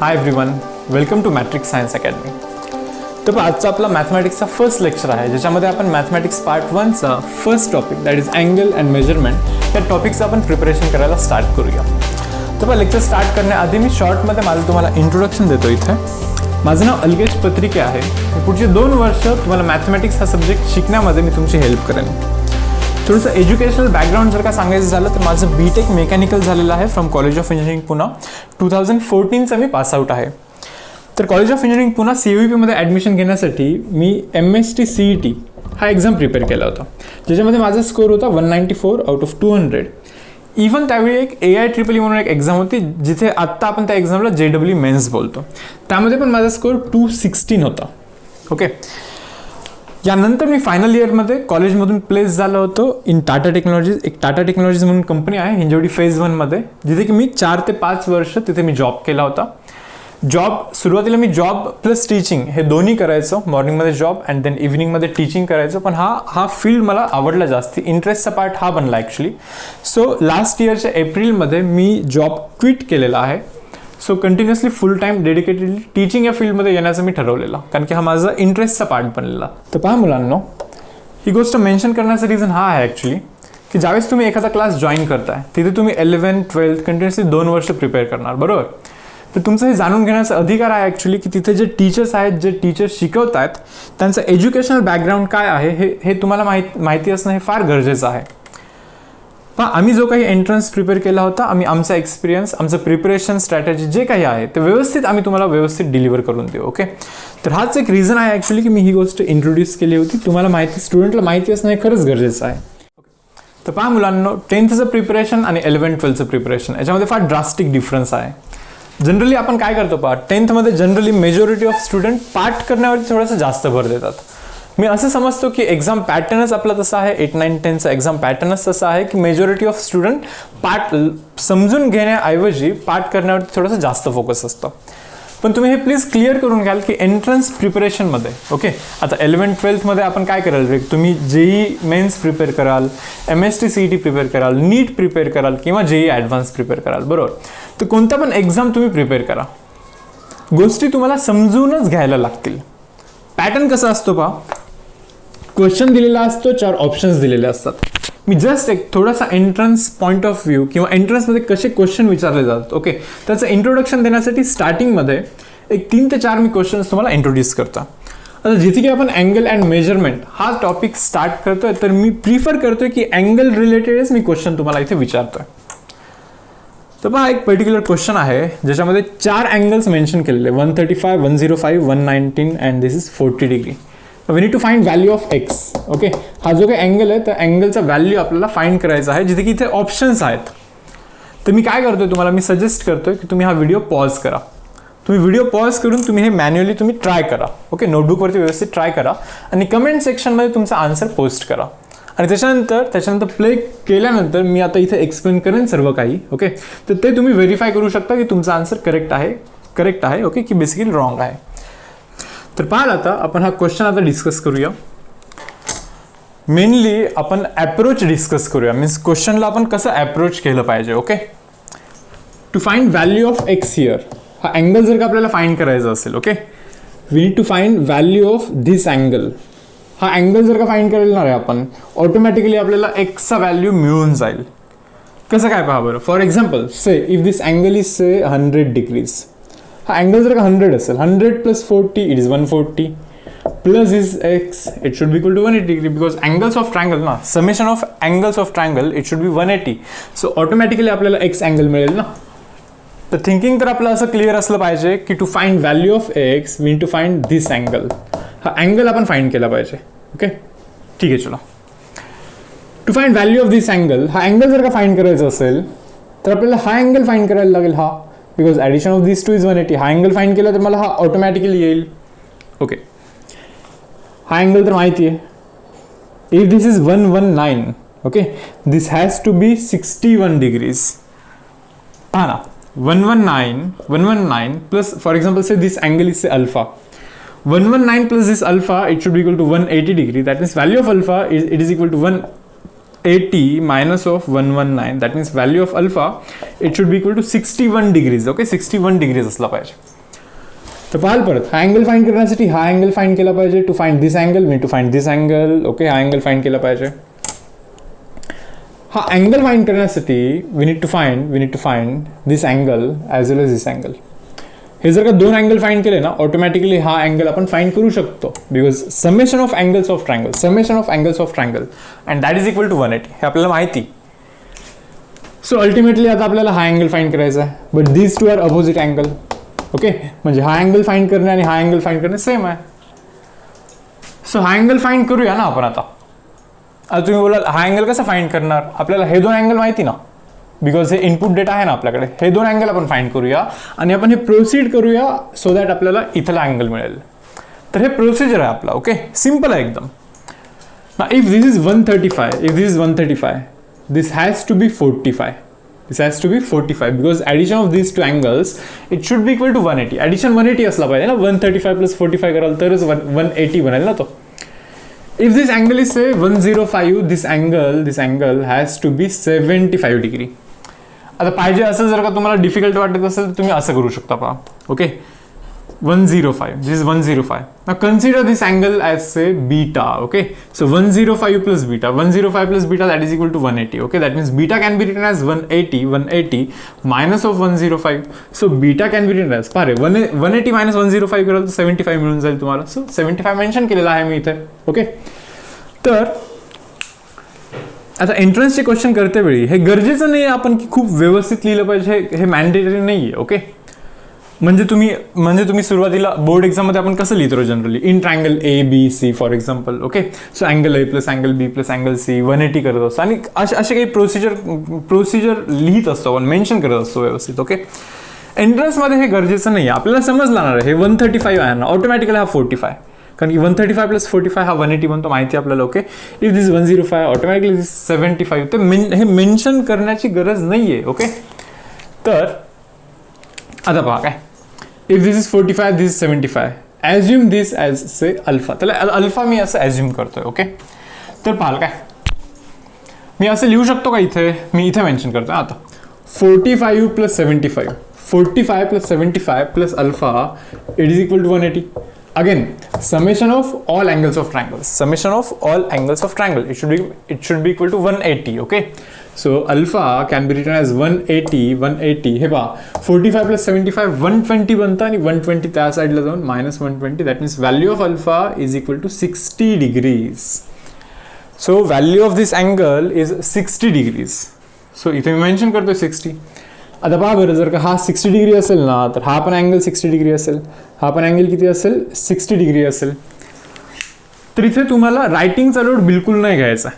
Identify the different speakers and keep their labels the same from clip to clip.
Speaker 1: High everyone, welcome to matrix science academy. तर आजचा आपला मॅथमॅटिक्सचा फर्स्ट लेक्चर आहे, ज्याच्यामध्ये आपण मॅथमॅटिक्स पार्ट 1चा first topic that is angle and measurement या टॉपिकचं आपण प्रिपरेशन करायला स्टार्ट करूया. तर लेक्चर स्टार्ट करण्याआधी मी शॉर्टमध्ये माझं तुम्हाला इंट्रोडक्शन देतो. इथे माझं नाव अलगेश पत्रिके आहे. पुढचे 2 वर्ष तुम्हाला मॅथमॅटिक्स हा सब्जेक्ट शिकण्यामध्ये मी तुमची हेल्प करेन. थोडंसं एज्युकेशनल बॅकग्राऊंड जर का सांगायचं झालं तर माझं BTech मेकॅनिकल झालेलं आहे from college of engineering Pune. 2014चा मी पासआउट आहे. तर कॉलेज ऑफ इंजिनिअरिंग पुणा CUEPमध्ये ॲडमिशन घेण्यासाठी मी MST CET हा एक्झाम प्रिपेअर केला होता, ज्याच्यामध्ये माझा स्कोर होता 194 आउट ऑफ 200. इव्हन त्यावेळी एक AIEEE म्हणून एक एक्झाम होती, जिथे आत्ता आपण त्या एक्झामला JEE मेन्स बोलतो. त्यामध्ये पण माझा स्कोर 216 होता. ओके, यानंतर मी फायनल इयरमध्ये कॉलेजमधून प्लेस झालो होतो इन टाटा टेक्नॉलॉजीज. एक टाटा टेक्नॉलॉजीज म्हणून कंपनी आहे हिंजवडी फेज 1मध्ये, जिथे की मी 4 ते 5 वर्ष तिथे मी जॉब केला होता. सुरुवातीला मी जॉब प्लस टीचिंग हे दोन्ही करायचो. मॉर्निंगमध्ये जॉब अँड देन इव्हिनिंगमध्ये टीचिंग करायचो. पण हा फील्ड मला आवडला जास्ती. इंटरेस्टचा पार्ट हा बनला ॲक्च्युली. सो लास्ट इयरच्या एप्रिलमध्ये मी जॉब क्विट केलेला आहे. सो कंटिन्युअसली फुल टाईम डेडिकेटेडली टीचिंग या फील्डमध्ये येण्याचं मी ठरवलेलं, कारण की हा माझा इंटरेस्टचा पार्ट बनलेला. तर पहा मुलांनो, ही गोष्ट मेन्शन करण्याचं रिझन हा आहे ॲक्च्युली की ज्यावेळेस तुम्ही एखादा क्लास जॉईन करताय, तिथे तुम्ही 11th 12th कंटिन्युअसली 2 वर्ष प्रिपेअर करणार, बरोबर. तर तुमचं हे जाणून घेण्याचा अधिकार आहे ॲक्च्युली की तिथे जे टीचर्स आहेत, जे टीचर्स शिकवत आहेत, त्यांचं एज्युकेशनल बॅकग्राऊंड काय आहे हे तुम्हाला माहिती असणं हे फार गरजेचं आहे. आम्ही जो काही एंट्रन्स प्रिपेअर केला होता, आमचा एक्सपिरियन्स, आमचं प्रिपरेशन स्ट्रॅटेजी जे काही आहे ते व्यवस्थित आम्ही तुम्हाला व्यवस्थित डिलिव्हर करून देऊ. ओके, तर हाच एक रिझन आहे ॲक्च्युली की मी ही गोष्ट इंट्रोड्यूस केली होती. तुम्हाला स्टुडंटला माहिती असणं हे खरंच गरजेचं आहे. तर पहा मुलांनो, 10thचं प्रिपरेशन आणि 11th 12thचं प्रिपरेशन याच्यामध्ये फार ड्रास्टिक डिफरन्स आहे. जनरली आपण काय करतो 10thमध्ये जनरली मेजॉरिटी ऑफ स्टुडंट पाठ करण्यावरती थोडंसं जास्त भर देतात. मी असं समजतो की एक्झाम पॅटर्नच आपला तसा आहे, 8, 9, 10चा एक्झाम पॅटर्नच तसा आहे की मेजॉरिटी ऑफ स्टुडंट पाठ समजून घेण्याऐवजी पाठ करण्यावरती थोडंसं जास्त फोकस असतं. पण तुम्ही हे प्लीज क्लिअर करून घ्याल की एंट्रन्स प्रिपरेशनमध्ये, ओके, आता 11th 12thमध्ये आपण काय कराल, तुम्ही JEE मेन्स प्रिपेअर कराल, MST CET प्रिपेअर कराल, नीट प्रिपेअर कराल किंवा JEE ॲडव्हान्स प्रिपेअर कराल, बरोबर. तर कोणता पण एक्झाम तुम्ही प्रिपेअर करा, गोष्टी तुम्हाला समजूनच घ्यायला लागतील. पॅटर्न कसा असतो पहा, क्वेश्चन दिलेला असतो, 4 ऑप्शन्स दिलेले असतात. मी जस्ट एक थोडासा एंट्रन्स पॉईंट ऑफ व्ह्यू किंवा एंट्रन्समध्ये कसे क्वेश्चन विचारले जातात, ओके, त्याचं इंट्रोडक्शन देण्यासाठी स्टार्टिंगमध्ये एक 3 ते 4 मी क्वेश्चन्स तुम्हाला इंट्रोड्यूस करतो. आता जिथे की आपण अँगल अँड मेजरमेंट हा टॉपिक स्टार्ट करतोय, तर मी प्रिफर करतोय की अँगल रिलेटेडच मी क्वेश्चन तुम्हाला इथे विचारतोय. तर पहा, एक पर्टिक्युलर क्वेश्चन आहे ज्याच्यामध्ये 4 अँगल्स मेन्शन केलेले, 135, 105, 119 and this is 40 degree. We need to find value of x. Okay, हा जो काही अँगल आहे त्या अँगलचा व्हॅल्यू आपल्याला फाइंड करायचा आहे, जिथे की इथे ऑप्शन्स आहेत. तर मी काय करतोय, तुम्हाला मी सजेस्ट करतोय की तुम्ही हा व्हिडिओ पॉज करा. तुम्ही व्हिडिओ पॉज करून तुम्ही हे मॅन्युअली तुम्ही ट्राय करा. ओके, नोटबुकवरती व्यवस्थित ट्राय करा आणि कमेंट सेक्शनमध्ये तुमचा आन्सर पोस्ट करा. आणि त्याच्यानंतर प्ले केल्यानंतर मी आता इथे एक्सप्लेन करेन सर्व काही. ओके, तर ते तुम्ही व्हेरीफाय करू शकता की तुमचा आन्सर करेक्ट आहे ओके, की बेसिकली रॉंग आहे. तर पाहाल, आता आपण हा क्वेश्चन आता डिस्कस करूया. मेनली आपण अप्रोच डिस्कस करूया, मीन्स क्वेश्चनला आपण कसं अप्रोच केलं पाहिजे. Okay, to find value of x here, हा अँगल जर का आपल्याला फाइंड करायचा असेल, okay, we need to find value of this angle. हा अँगल जर का फाइंड करणार आहे आपण, ऑटोमॅटिकली आपल्याला एक्सचा व्हॅल्यू मिळून जाईल. कसं काय पहा बरं, for example say if this angle is say 100 degrees. हा अँगल जर का 100 असेल, 100 + 40 it is 140 plus is x it should be equal to 180 degree, because angles of triangle ना, summation of angles of triangle it should be 180. So automatically आपल्याला x angle मिळेल ना. तर thinking तर आपलं असं क्लिअर असलं पाहिजे की to find value of x we need to find this angle. हा अँगल आपण फाइंड केला पाहिजे. ओके, ठीक आहे, चला. To find value of this angle, हा अँगल जर का फाइंड करायचा असेल तर आपल्याला हा अँगल फाइंड करायला लागेल, हा, because addition of this 2 is 180. हा अँगल फाइंड केला तर मला हा ऑटोमॅटिकली येईल. ओके, हा अँगल तर माहिती आहे. If this is 119, okay, this has to be 61 degrees. हा ना, 119 plus, for example say this angle is say alpha. 119 plus this alpha, it should be equal to 180 degree. That means value of alpha it is equal to 180 minus of 119, that means value of alpha, it should be equal to 61 degrees. Okay, 61 degrees असला पाहिजे. तर पाहाल परत हा angle find करण्यासाठी हा angle find केला पाहिजे. To find this angle we need to find this angle. Okay, हा अँगल फाइंड केला पाहिजे. हा अँगल फाइंड करण्यासाठी we need to find this angle as well as this angle. हे जर का दोन अँगल फाइंड केले ना, ऑटोमॅटिकली हा अँगल आपण फाइंड करू शकतो. Because summation of angles of triangle and that is equal to 180 हे आपल्याला माहिती. सो अल्टिमेटली आता आपल्याला हा अँगल फाइंड करायचा आहे. But these two are opposite angle. Okay, म्हणजे हा अँगल फाइंड करणे आणि हा अँगल फाइंड करणे सेम आहे. सो हा अँगल फाइंड करूया ना आपण आता. तुम्ही बोलाल हा अँगल कसा फाइंड करणार, आपल्याला हे दोन अँगल माहिती ना, बिकॉज हे इनपुट डेटा आहे ना आपल्याकडे. हे दोन अँगल आपण फाइंड करूया आणि आपण हे प्रोसीड करूया सो दॅट आपल्याला इथला अँगल मिळेल. तर हे प्रोसिजर आहे आपला. ओके, सिम्पल आहे एकदम. If this is 135, this has to be 45. This has to be 45 because addition of these two angles, it should be equal to 180. Addition 180 असला पाहिजे ना. 135 plus 45 कराल तरच 180 बनेल ना तो. If this angle is say 105, this angle has to be 75 degree. आता पाहिजे असं जर का तुम्हाला डिफिकल्ट वाटत असेल तर तुम्ही असं करू शकता पहा. Okay, 105, this is 105. Now consider this angle as say beta. Okay, so 105 plus beta, that is equal to 180. Okay, that means beta can be written as 180 minus of 105. So beta can be written as 180 minus 105 कराल तर 75 मिळून जाईल तुम्हाला. So 75 mention केलेला आहे मी इथे. Okay, तर आता एंट्रन्सचे क्वेश्चन करते वेळी हे गरजेचं नाही आपण की खूप व्यवस्थित लिहिलं पाहिजे. हे मॅन्डेटरी नाही आहे. ओके, म्हणजे तुम्ही सुरुवातीला बोर्ड एक्झाममध्ये आपण कसं लिहितो generally, in triangle A B C for example. Okay, so angle A plus angle B plus angle C 180 करत असतो आणि असे काही प्रोसिजर लिहित असतो आपण, मेन्शन करत असतो व्यवस्थित. ओके, एंट्रन्समध्ये हे गरजेचं नाही आहे. आपल्याला समजणार आहे हे 135 आहे ना, ऑटोमॅटिकली हा 45, कारण की 135 प्लस 45 हा 180 बनतो, माहिती आहे आपल्याला. ओके, इफ दिस 105 ऑटोमॅटिकली दिस 75. तर हे मेन्शन करण्याची गरज नाही आहे. ओके, तर आता पहा काय, if this is 45, this is 75, assume this as say alpha. त्याला अल्फा मी असं ॲज्युम करतोय. ओके, तर पाहाल काय मी असं लिहू शकतो का इथे, मी इथे मेन्शन करतोय आता 45 plus 75, 45 plus 75 plus alpha it is equal to 180. Again, summation of all angles of triangles. It should be equal to 180. Okay, so alpha can be written as 180. हे पहा 45 plus 75 120 बनतं आणि 120 त्या साईडला जाऊन minus 120. That means value of alpha is equal to 60 degrees. So value of this angle is 60 degrees. So इथे मी mention करतोय 60. आता पहा बरं, जर का हा 60 डिग्री असेल ना, तर हा पण अँगल 60 डिग्री असेल, हा पण अँगल किती असेल 60 डिग्री असेल. तर इथे तुम्हाला रायटिंगचा लोड बिलकुल नाही घ्यायचा.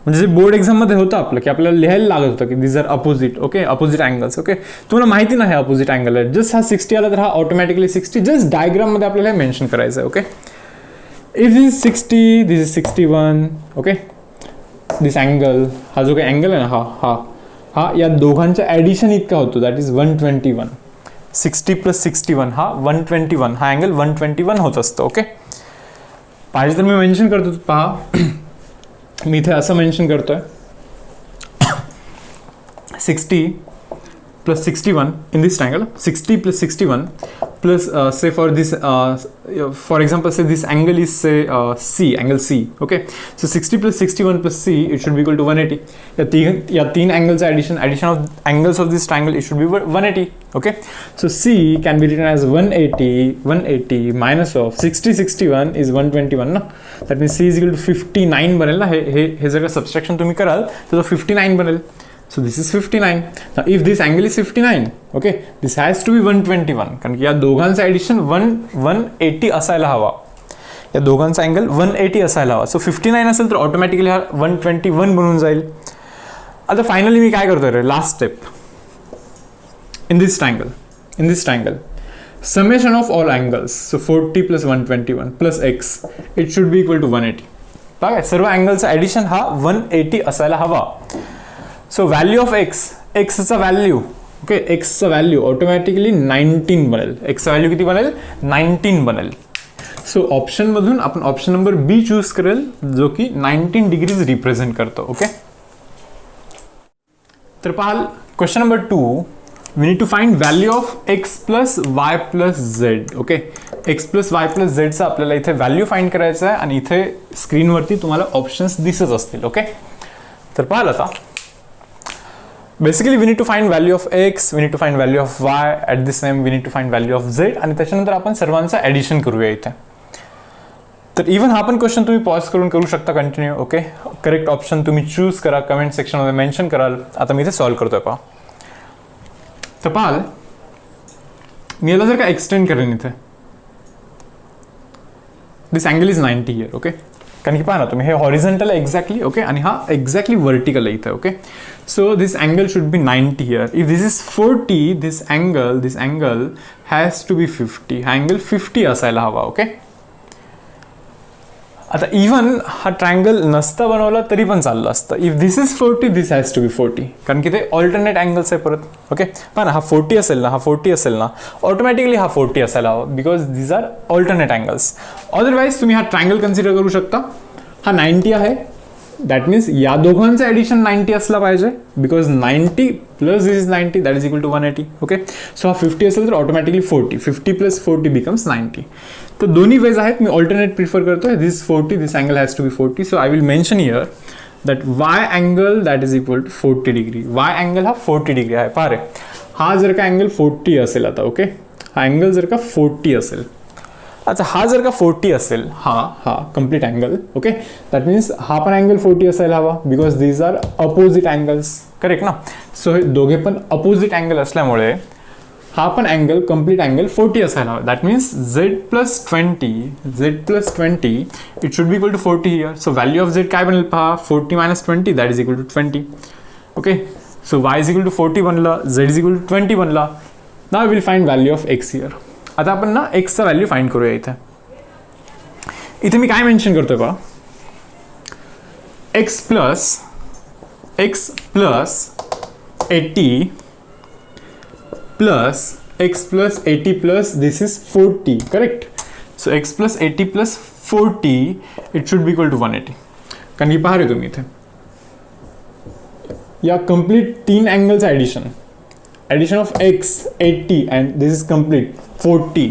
Speaker 1: म्हणजे जे बोर्ड एक्झाममध्ये होतं आपलं की आपल्याला लिहायला लागत होतं की this are opposite. Okay, opposite angles. Okay, तुम्हाला माहिती नाही अपोजिट अँगल आहे. जस्ट हा 60 आला तर हा ऑटोमॅटिकली 60, जस्ट डायग्राममध्ये आपल्याला मेन्शन करायचं आहे. Okay, if this is 60, this is 61. Okay, this angle, हा जो काही अँगल आहे ना, हा या दोघांचं ॲडिशन इतका होतो, दॅट इज 121. 60 प्लस 61 हा 121, हा अँगल 121 होत असतो. ओके, पाहिजे तर मी मेन्शन करतो. पहा मी इथे असं मेन्शन करतोय 60 plus 61 in this triangle, 60 plus 61 plus say for this for example say this angle is say C, angle C. Okay, so 60 plus 61 plus C, it should be equal to 180. या तीन angles addition of angles of this triangle, it should be 180. Okay, so C can be written as 180 minus of 61 is 121 ना. That means C is equal to 59 बनेल ना. हे जर का subtraction तुम्ही कराल तर 59 बनेल. So this is 59. Now if this angle is 59, okay, this has to be 121. कारण की या दोघांचं ॲडिशन 180 असायला हवा. या दोघांचा अँगल 180 असायला हवा. सो 59 असेल तर ऑटोमॅटिकली हा 121 बनून जाईल. आता फायनली मी काय करतोय रे, last step. in this triangle summation of all angles, so 40 plus 121 plus x, it should be equal to 180. बघा सर्व अँगलचं ॲडिशन हा 180 असायला हवा. सो व्हॅल्यू ऑफ एक्सचा व्हॅल्यू, ओके, एक्सचा व्हॅल्यू ऑटोमॅटिकली 19 बनेल. एक्सचा व्हॅल्यू किती बनेल, 19 बनेल. सो ऑप्शनमधून आपण ऑप्शन नंबर बी चूज करेल, जो की 19 डिग्रीज रिप्रेझेंट करतो. ओके, तर पाहाल question number 2, we need to find value of x plus y plus z. Okay, x plus y plus झेडचा आपल्याला इथे व्हॅल्यू फाइंड करायचा आहे आणि इथे स्क्रीनवरती तुम्हाला ऑप्शन्स दिसत असतील. ओके, तर पाहाल आता basically we need to find value of x, we need to find value of y, at the same we need to find value of z आणि त्याच्यानंतर आपण सर्वांचं ॲडिशन करूया इथे. तर इव्हन हा पण क्वेश्चन तुम्ही पॉज करून करू शकता कंटिन्यू. ओके, करेक्ट ऑप्शन तुम्ही चूज करा, कमेंट सेक्शनमध्ये मेन्शन कराल. आता मी इथे सॉल्व्ह करतोय पहा. तर पाहाल मी याला जर का एक्सटेंड करेन इथे, दिस अँगल इज 90 हियर. ओके, कारण की पहा ना तुम्ही हे हॉरिझॉन्टल आहे एक्झॅक्टली. ओके, आणि हा एक्झॅक्टली व्हर्टिकल आहे इथे. Okay, so this angle should be 90 here. If this is 40, this angle has to be 50. हा अँगल 50 असायला हवा. ओके, आता इव्हन हा ट्रायंगल नसता बनवला तरी पण चाललं असतं. If this is 40, this has to be 40, कारण की ते ऑल्टरनेट अँगल्स आहे परत. ओके, पहा ना हा 40 असेल ना, हा 40 असेल ना, ऑटोमॅटिकली हा 40 असायला हवा, because these are alternate angles. Otherwise तुम्ही हा ट्रायंगल कन्सिडर करू शकता. हा 90 आहे, दॅट मीन्स या दोघांचं ॲडिशन 90 असला पाहिजे, because 90 plus this is 90 that is equal to 180. Okay, so हा 50 असेल तर ऑटोमॅटिकली 40, 50 प्लस 40 बिकम्स 90. तर दोन्ही वेज आहेत, मी ऑल्टरनेट प्रिफर करतोय. This 40, this angle has to be 40, so I will mention here that y angle that is equal to 40 degree. Y angle हा 40 degree आहे. पहा रे, हा जर का अँगल 40 असेल आता. ओके, हा अँगल जर का 40 असेल, अच्छा हा जर का 40 असेल, हा complete angle. Okay, that means हा पण अँगल 40 असायला हवा, because these are opposite angles. Correct ना. सो हे दोघे पण अपोजिट अँगल असल्यामुळे हा पण अँगल कम्प्लीट अँगल 40 असायला हवा. That means z plus 20 it should be equal to 40 here. So value of z काय बनेल पहा, 40 minus 20 that is equal to 20. Okay, so y is equal to 40 बनला, z इज इक्वल टू 20 बनला. Now will find value of x here. आता आपण ना एक्सचा value find करूया. इथे मी काय मेन्शन करतोय पहा, x plus 80 plus x plus 80 plus this is 40. Correct. So x plus 80 plus 40 it should be equal to 180. कारण की पहा रे तुम्ही इथे या कम्प्लीट 3 अँगलचं addition of x 80 and this is complete 40.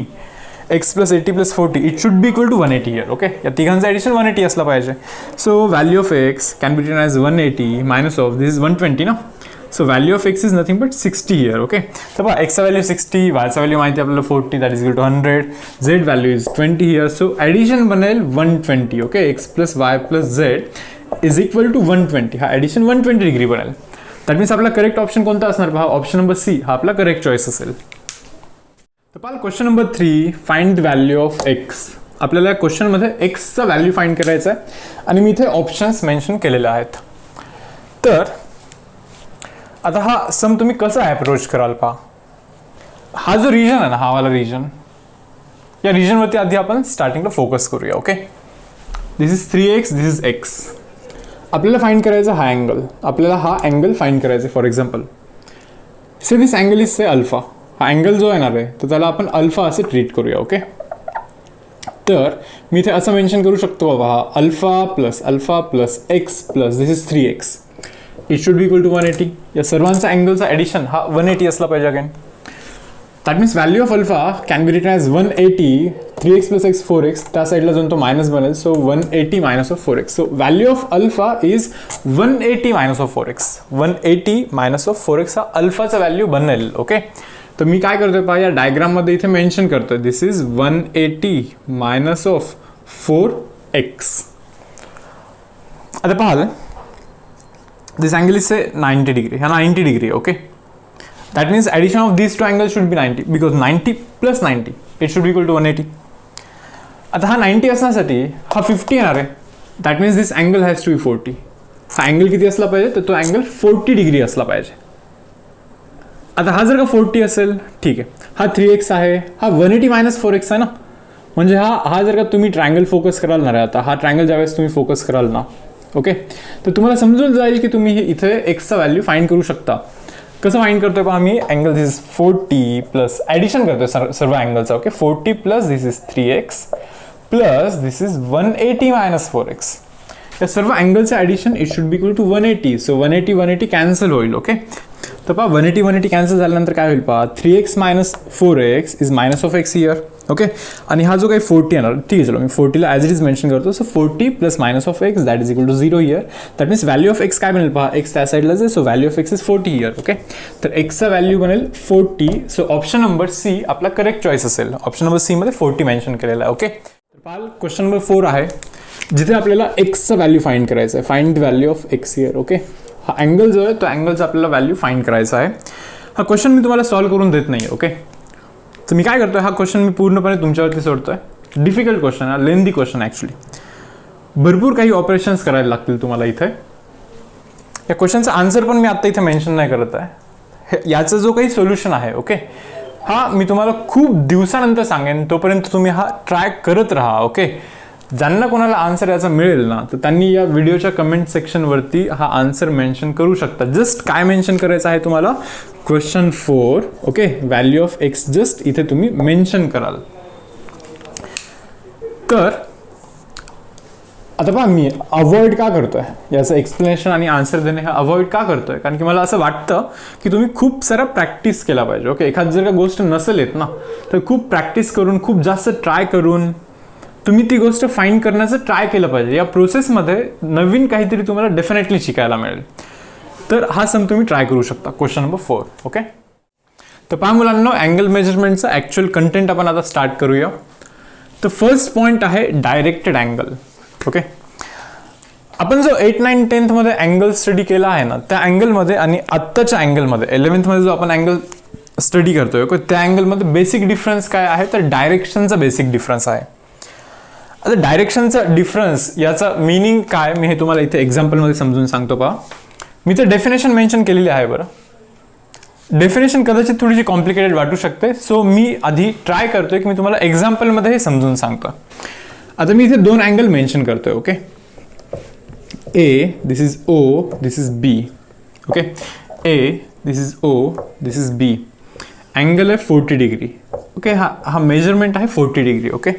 Speaker 1: x plus 80 plus 40 it should be equal to 180 here. Okay, या तिघांचं ॲडिशन 180 असला पाहिजे. So value of x can be written as 180 minus of this is 120 ना. So value of x is nothing but 60 here. Okay, तर पहा एक्सचा value 60, वायचा value माहिती आपल्याला 40 that is equal to 100, z value is 20 here. So addition बनेल 120. Okay, x plus y plus z is equal to 120. हा addition 120 degree बनेल. That means आपला correct option कोणता असणार पहा, ऑप्शन नंबर सी हा आपला करेक्ट चॉईस असेल. तर पाहा question number 3, find the value of x. आपल्याला या क्वेश्चनमध्ये एक्सचा व्हॅल्यू फाइंड करायचा आहे आणि मी इथे ऑप्शन्स मेन्शन केलेले आहेत. तर आता हा सम तुम्ही कसा अप्रोच कराल पहा. हा जो रिजन आहे ना, हा वाला रिजन, या रिजनवरती आधी आपण स्टार्टिंगला फोकस करूया. Okay, this is 3x, this is x. आपल्याला फाइंड करायचा हा अँगल, आपल्याला हा अँगल फाइंड करायचा. For example say this angle is say alpha. हा अँगल जो येणार आहे तर त्याला आपण अल्फा असे ट्रीट करूया. ओके, तर मी इथे असं मेन्शन करू शकतो बाबा, हा alpha plus x plus this is 3x it should be equal to 180. या सर्वांचा अँगलचा ॲडिशन हा 180 असला पाहिजे again. That means value of alpha can be written as 180, 3x plus x 4x, त्या साईडला जाऊन तो मायनस बनेल. So 180 minus of 4x. So value of alpha is 180 minus of 4x. 180 minus of 4x हा अल्फाचा value बनेल. Okay, तर मी काय करतोय पहा, या डायग्राममध्ये इथे मेन्शन करतोय दिस इज 180 मायनस ऑफ 4x. आता पाहाल this angle is say 90 degree. ह्या 90 degree. Okay, that means addition of these two angles should be 90, because 90 plus 90 it should be equal to 180. आता हा 90 असण्यासाठी हा 50 येणार आहे. that means this angle has to be 40. हा अँगल किती असला पाहिजे, तर तो अँगल 40 डिग्री असला पाहिजे. आता हा जर का 40 असेल, ठीक आहे, हा 3x आहे, हा 180 मायनस 4x आहे ना. म्हणजे हा जर का तुम्ही ट्रायंगल फोकस कराल ना, आता हा ट्रायंगल ज्यावेळेस तुम्ही फोकस कराल ना, ओके, तर तुम्हाला समजून जाईल की तुम्ही इथे एक्सचा व्हॅल्यू फाइंड करू शकता. कसं फाइंड करतोय पहा, मी angle this is 40 plus addition करतोय सर्व अँगलचा. Okay, 40 plus this is 3x plus this is 180 minus 4x. या सर्व अँगलचं addition it should be equal to 180. सो 180 कॅन्सल होईल. ओके, तर पहा 180 कॅन्सल झाल्यानंतर काय होईल पहा, 3x minus 4x is minus of x here. Okay, आणि हा जो काही 40 येणार, ठीक आहे, चलो मी 40ला ॲज इट इज मेन्शन करतो. So 40 plus minus of x that is equal to 0 here. That means value of x काय बनेल पहा, x त्या साईडलाच आहे. So value of x is 40 here. Okay, तर x चा व्हॅल्यू बनेल 40. सो ऑप्शन नंबर C आपला करेक्ट चॉईस असेल. ऑप्शन नंबर C मध्ये 40 मेन्शन केलेला आहे. ओके, तर पाहाल क्वेश्चन नंबर 4 आहे, जिथे आपल्याला एक्सचं व्हॅल्यू फाइंड करायचं आहे. Find the value of x here. Okay, हा अँगल जो आहे तो अँगलचा आपल्याला व्हॅल्यू फाइंड करायचा आहे. हा क्वेश्चन मी तुम्हाला सॉल्व्ह करून देत नाही. ओके, तर मी काय करतोय, हा क्वेश्चन मी पूर्णपणे तुमच्यावरती सोडतोय. डिफिकल्ट क्वेश्चन आहे, लेंदी क्वेश्चन ॲक्च्युली. भरपूर काही ऑपरेशन्स करायला लागतील तुम्हाला इथे. या क्वेश्चनचा आन्सर पण मी आत्ता इथे मेन्शन नाही करत आहे. याचा जो काही सोल्युशन आहे, ओके, हा मी तुम्हाला खूप दिवसानंतर सांगेन. तोपर्यंत तुम्ही हा ट्राय करत राहा. ओके, ज्यांना कोणाला आन्सर याचा मिळेल ना, तर त्यांनी या व्हिडिओच्या कमेंट सेक्शनवरती हा आन्सर मेन्शन करू शकता. जस्ट काय मेन्शन करायचं आहे तुम्हाला, question 4. Okay, value of x just इथे तुम्ही मेन्शन कराल. तर आता पहा, मी अवॉइड का करतोय याचं एक्सप्लेनेशन आणि आन्सर देणे, हे अवॉइड का करतोय, कारण की मला असं वाटतं की तुम्ही खूप सारा प्रॅक्टिस केला पाहिजे. ओके, एखादी जर का गोष्ट नसेल येत ना, तर खूप प्रॅक्टिस करून, खूप जास्त ट्राय करून तुम्ही ती गोष्ट फाइंड करण्याचं ट्राय केलं पाहिजे. या प्रोसेसमध्ये नवीन काहीतरी तुम्हाला डेफिनेटली शिकायला मिळेल. तर हा सम तुम्ही ट्राय करू शकता. Question number 4. ओके, तर पहा मुलांनो, अँगल मेजरमेंटचं ॲक्च्युअल कंटेंट आपण आता स्टार्ट करूया. तर फर्स्ट पॉईंट आहे डायरेक्टेड अँगल. ओके, आपण जो 8, 9, 10th मध्ये अँगल स्टडी केला आहे ना, त्या अँगलमध्ये आणि आत्ताच्या अँगलमध्ये 11th मध्ये जो आपण अँगल स्टडी करतोय, त्या अँगलमध्ये बेसिक डिफरन्स काय आहे, तर डायरेक्शनचा बेसिक डिफरन्स आहे. आता डायरेक्शनचा डिफरन्स याचा मीनिंग काय, मी हे तुम्हाला इथे एक्झाम्पलमध्ये समजून सांगतो. पहा, मी तर डेफिनेशन मेन्शन केलेली आहे. बरं, डेफिनेशन कदाचित थोडीशी कॉम्प्लिकेटेड वाटू शकते. सो मी आधी ट्राय करतोय की मी तुम्हाला एक्झाम्पलमध्ये हे समजून सांगतो. आता मी इथे 2 अँगल मेन्शन करतोय. Okay, A, this is O, this is B. Okay, A, this is O, this is B. Angle आहे 40 डिग्री. ओके, हा मेजरमेंट आहे 40 डिग्री. ओके,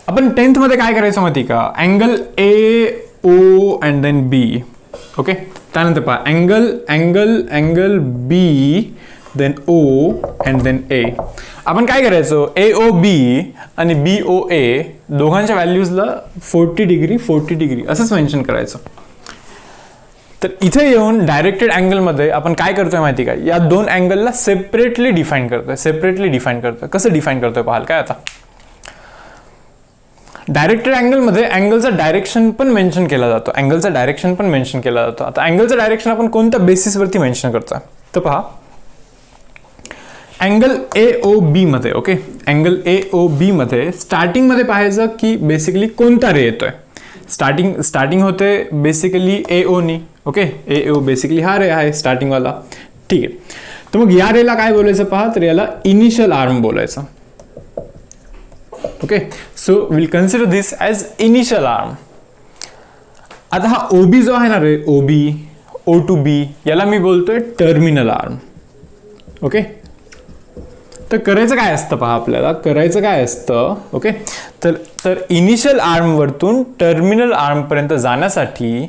Speaker 1: आपण 10th मध्ये काय करायचं माहिती का, angle AO and then B. Okay, त्यानंतर पहा angle B then O and then A. आपण काय करायचो, AOB आणि BOA दोघांच्या व्हॅल्यूजला 40 डिग्री असंच मेन्शन करायचं. तर इथे येऊन डायरेक्टेड अँगलमध्ये आपण काय करतोय माहिती का, या 2 अँगलला सेपरेटली डिफाईन करतोय. कसं डिफाईन करतोय पाहाल काय. आता डायरेक्टेड अँगलमध्ये अँगलचा डायरेक्शन पण मेन्शन केला जातो. आता अँगलचं डायरेक्शन आपण कोणत्या बेसिसवरती मेन्शन करतोय, तर पहा अँगल AOB मध्ये. ओके, अँगल AOB मध्ये स्टार्टिंगमध्ये पाहायचं की बेसिकली कोणता रे येतोय. स्टार्टिंग होते बेसिकली AO नी. ओके, AO बेसिकली हा रे आहे स्टार्टिंगवाला. ठीक आहे, तर मग या रेला काय बोलायचं पहा, तर याला इनिशियल आर्म बोलायचं. Okay, so will consider this as initial arm. आता हा OB जो आहे ना रे, OB O to B, याला मी बोलतोय टर्मिनल आर्म. ओके, तर करायचं काय असतं पहा, आपल्याला करायचं काय असतं. ओके, तर इनिशियल आर्मवरतून टर्मिनल आर्मपर्यंत जाण्यासाठी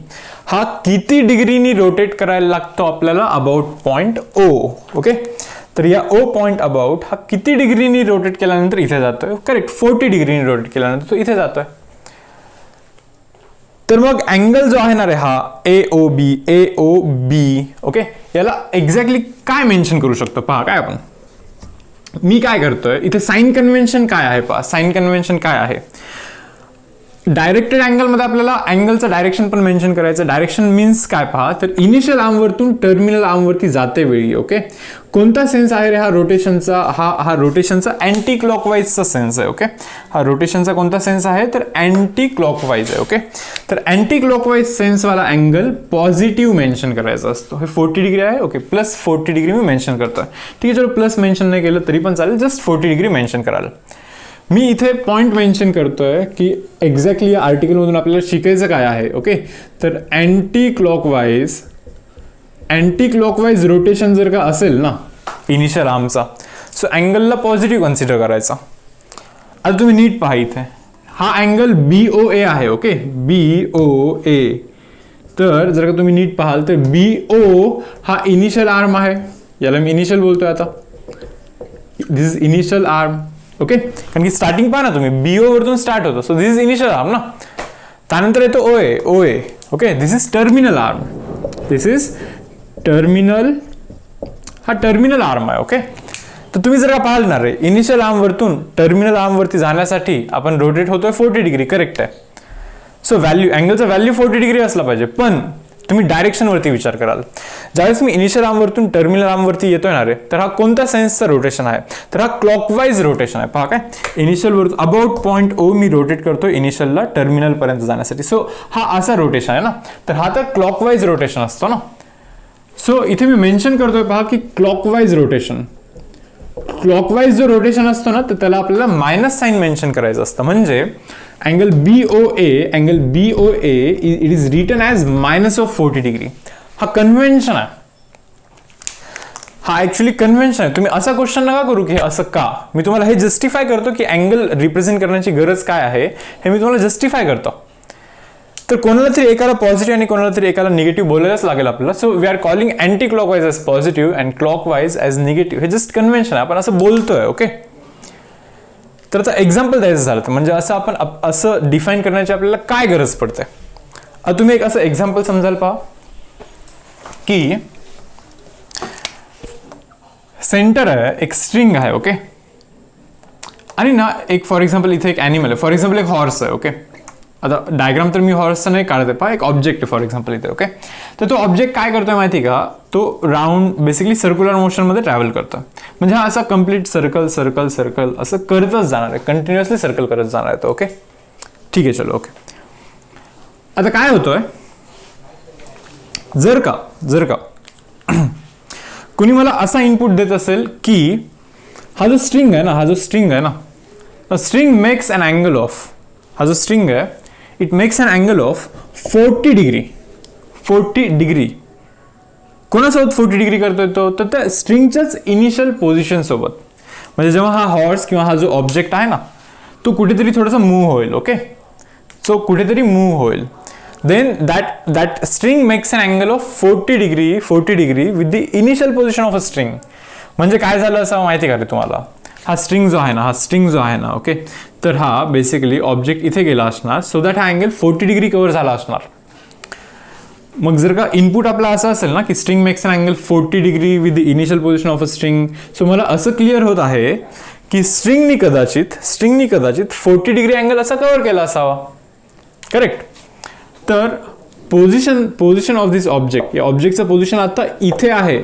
Speaker 1: हा किती डिग्रीनी रोटेट करायला लागतो आपल्याला, अबाउट पॉईंट O. ओके, तर या O पॉईंट अबाउट हा किती डिग्रीनी रोटेट केल्यानंतर इथे जातोय, करेक्ट 40 डिग्रीनी रोटेट केल्यानंतर तो इथे जातोय. तर मग अँगल जो आहे ना रे हा AOB. ओके, याला एक्झॅक्टली काय मेन्शन करू शकतो पहा. काय आपण, मी काय करतोय इथे साइन कन्व्हेन्शन काय आहे पहा. साइन कन्व्हेन्शन काय आहे, डायरेक्टेड अँगलमध्ये आपल्याला अँगलचं डायरेक्शन पण मेन्शन करायचं. डायरेक्शन मीन्स काय पहा, तर इनिशियल आर्मवरतून टर्मिनल आर्मवरती जाते वेळी. ओके, कोणता सेन्स आहे रे हा रोटेशनचा, हा रोटेशनचा अँटी क्लॉकवाईजचा सेन्स आहे. ओके, हा रोटेशनचा कोणता सेन्स आहे, तर अँटी क्लॉकवाईज आहे. ओके, तर अँटी क्लॉकवाईज सेन्सवाला अँगल पॉझिटिव्ह मेन्शन करायचा असतो. हे 40 डिग्री आहे. ओके, प्लस 40 डिग्री मी मेन्शन करतोय. ठीक आहे, चलो प्लस मेन्शन नाही केलं तरी पण चालेल, जस्ट 40 डिग्री मेन्शन कराल. मी इथे पॉइंट मेन्शन करतोय की एक्झॅक्टली या आर्टिकलमधून आपल्याला शिकायचं काय आहे. ओके, तर अँटी क्लॉकवाईज रोटेशन जर का असेल ना इनिशियल आर्मचा, सो अँगलला पॉझिटिव्ह कन्सिडर करायचा. आता तुम्ही नीट पहा इथे हा अँगल BOA आहे. Okay, BOA. तर जर का तुम्ही नीट पाहाल तर BO हा इनिशियल आर्म आहे, याला मी इनिशियल बोलतोय आता. दिस इज इनिशियल आर्म. ओके, कारण की स्टार्टिंग पहा ना तुम्ही, BO वरतून स्टार्ट होतो, so this is initial arm ना. त्यानंतर येतो OA. Okay, this is terminal arm. This is terminal, हा टर्मिनल आर्म आहे. ओके, तर तुम्ही जर का पाहाल ना रे, इनिशियल आर्म वरतून टर्मिनल आर्म वरती जाण्यासाठी आपण रोटेट होतोय 40 डिग्री. करेक्ट आहे. सो व्हॅल्यू, अँगलचा व्हॅल्यू 40 डिग्री असला पाहिजे. पण तुम्ही डायरेक्शन वरती विचार कराल, ज्यावेळेस मी इनिशियल आर्म वरतून टर्मिनल आर्म वरती येतोय ना रे, तर हा कोणत्या सेन्सचा रोटेशन आहे, तर हा क्लॉकवाईज रोटेशन आहे. पहा काय, इनिशियल वरतून about point O me rotate करतोय इनिशियलला टर्मिनल पर्यंत जाण्यासाठी. सो हा असा रोटेशन आहे ना, तर हा तर क्लॉकवाईज रोटेशन असतो ना. सो इथे मी मेन्शन करतोय पहा की क्लॉकवाईज रोटेशन, क्लॉकवाईज जो रोटेशन असतो ना, तर त्याला आपल्याला मायनस साइन मेन्शन करायचं असतं. म्हणजे angle BOA it is written as -40 degree. हा कन्व्हेन्शन आहे, हा ऍक्च्युली कन्व्हेन्शन आहे. तुम्ही असा क्वेश्चन नका करू की असं का. मी तुम्हाला हे जस्टिफाय करतो की अँगल रिप्रेझेंट करण्याची गरज काय आहे, हे मी तुम्हाला जस्टिफाय करतो. तर कोणाला तरी एकाला पॉझिटिव्ह आणि कोणाला तरी एकाला निगेटिव्ह बोलायलाच लागेल आपल्याला. So we are calling anti clockwise as positive and clockwise as negative. हे जस्ट कन्व्हेन्शन आहे, आपण असं बोलतोय. ओके, तर आता एक्झाम्पल द्यायचं झालं तर म्हणजे असं आपण असं डिफाईन करण्याची आपल्याला काय गरज पडते. तुम्ही एक असं एक्झाम्पल समजाल पहा की सेंटर आहे, एक स्ट्रिंग आहे. ओके, आणि ना एक फॉर एक्झाम्पल इथे एक ॲनिमल आहे, फॉर एक्झाम्पल एक हॉर्स आहे. ओके, आता डायग्राम तर मी हॉर्सचा नाही काढते, पहा एक ऑब्जेक्ट आहे फॉर एक्झाम्पल इथे. ओके, तर तो ऑब्जेक्ट काय करतोय माहिती का, तो राऊंड बेसिकली सर्क्युलर मोशनमध्ये ट्रॅव्हल करतो. म्हणजे हा असा कम्प्लीट सर्कल सर्कल सर्कल असं करतच जाणार आहे, कंटिन्युअसली सर्कल करत जाणार आहे तो. ओके, ठीक आहे, चलो. ओके, आता काय होतोय, जर का कुणी मला असा इनपुट देत असेल की हा जो स्ट्रिंग आहे ना, string makes an angle of, हा जो स्ट्रिंग आहे it makes an angle of 40 degree. 40 degree कोणासोबत 40 डिग्री करतोय तो, तर त्या स्ट्रिंगच्याच इनिशियल पोझिशन सोबत. म्हणजे जेव्हा हा हॉर्स किंवा हा जो ऑब्जेक्ट आहे ना, तो कुठेतरी थोडासा मूव्ह होईल. ओके, सो कुठेतरी मूव्ह होईल, then that string makes an angle of 40 degree with the initial position of a string. म्हणजे काय झालं असं माहिती का रे तुम्हाला, हा स्ट्रिंग जो आहे ना, ओके, तर हा बेसिकली ऑब्जेक्ट इथे गेला असणार, सो दॅट हा अँगल 40 डिग्री कव्हर झाला असणार. मग जर का इनपुट आपला असं असेल ना की string makes an angle 40 degree with the initial position of a string, so मला असं क्लिअर होत आहे की स्ट्रिंगनी कदाचित 40 डिग्री अँगल असा कव्हर केला असावा. करेक्ट. तर पोझिशन ऑफ दिस ऑब्जेक्ट, या ऑब्जेक्टचं पोझिशन आता इथे आहे,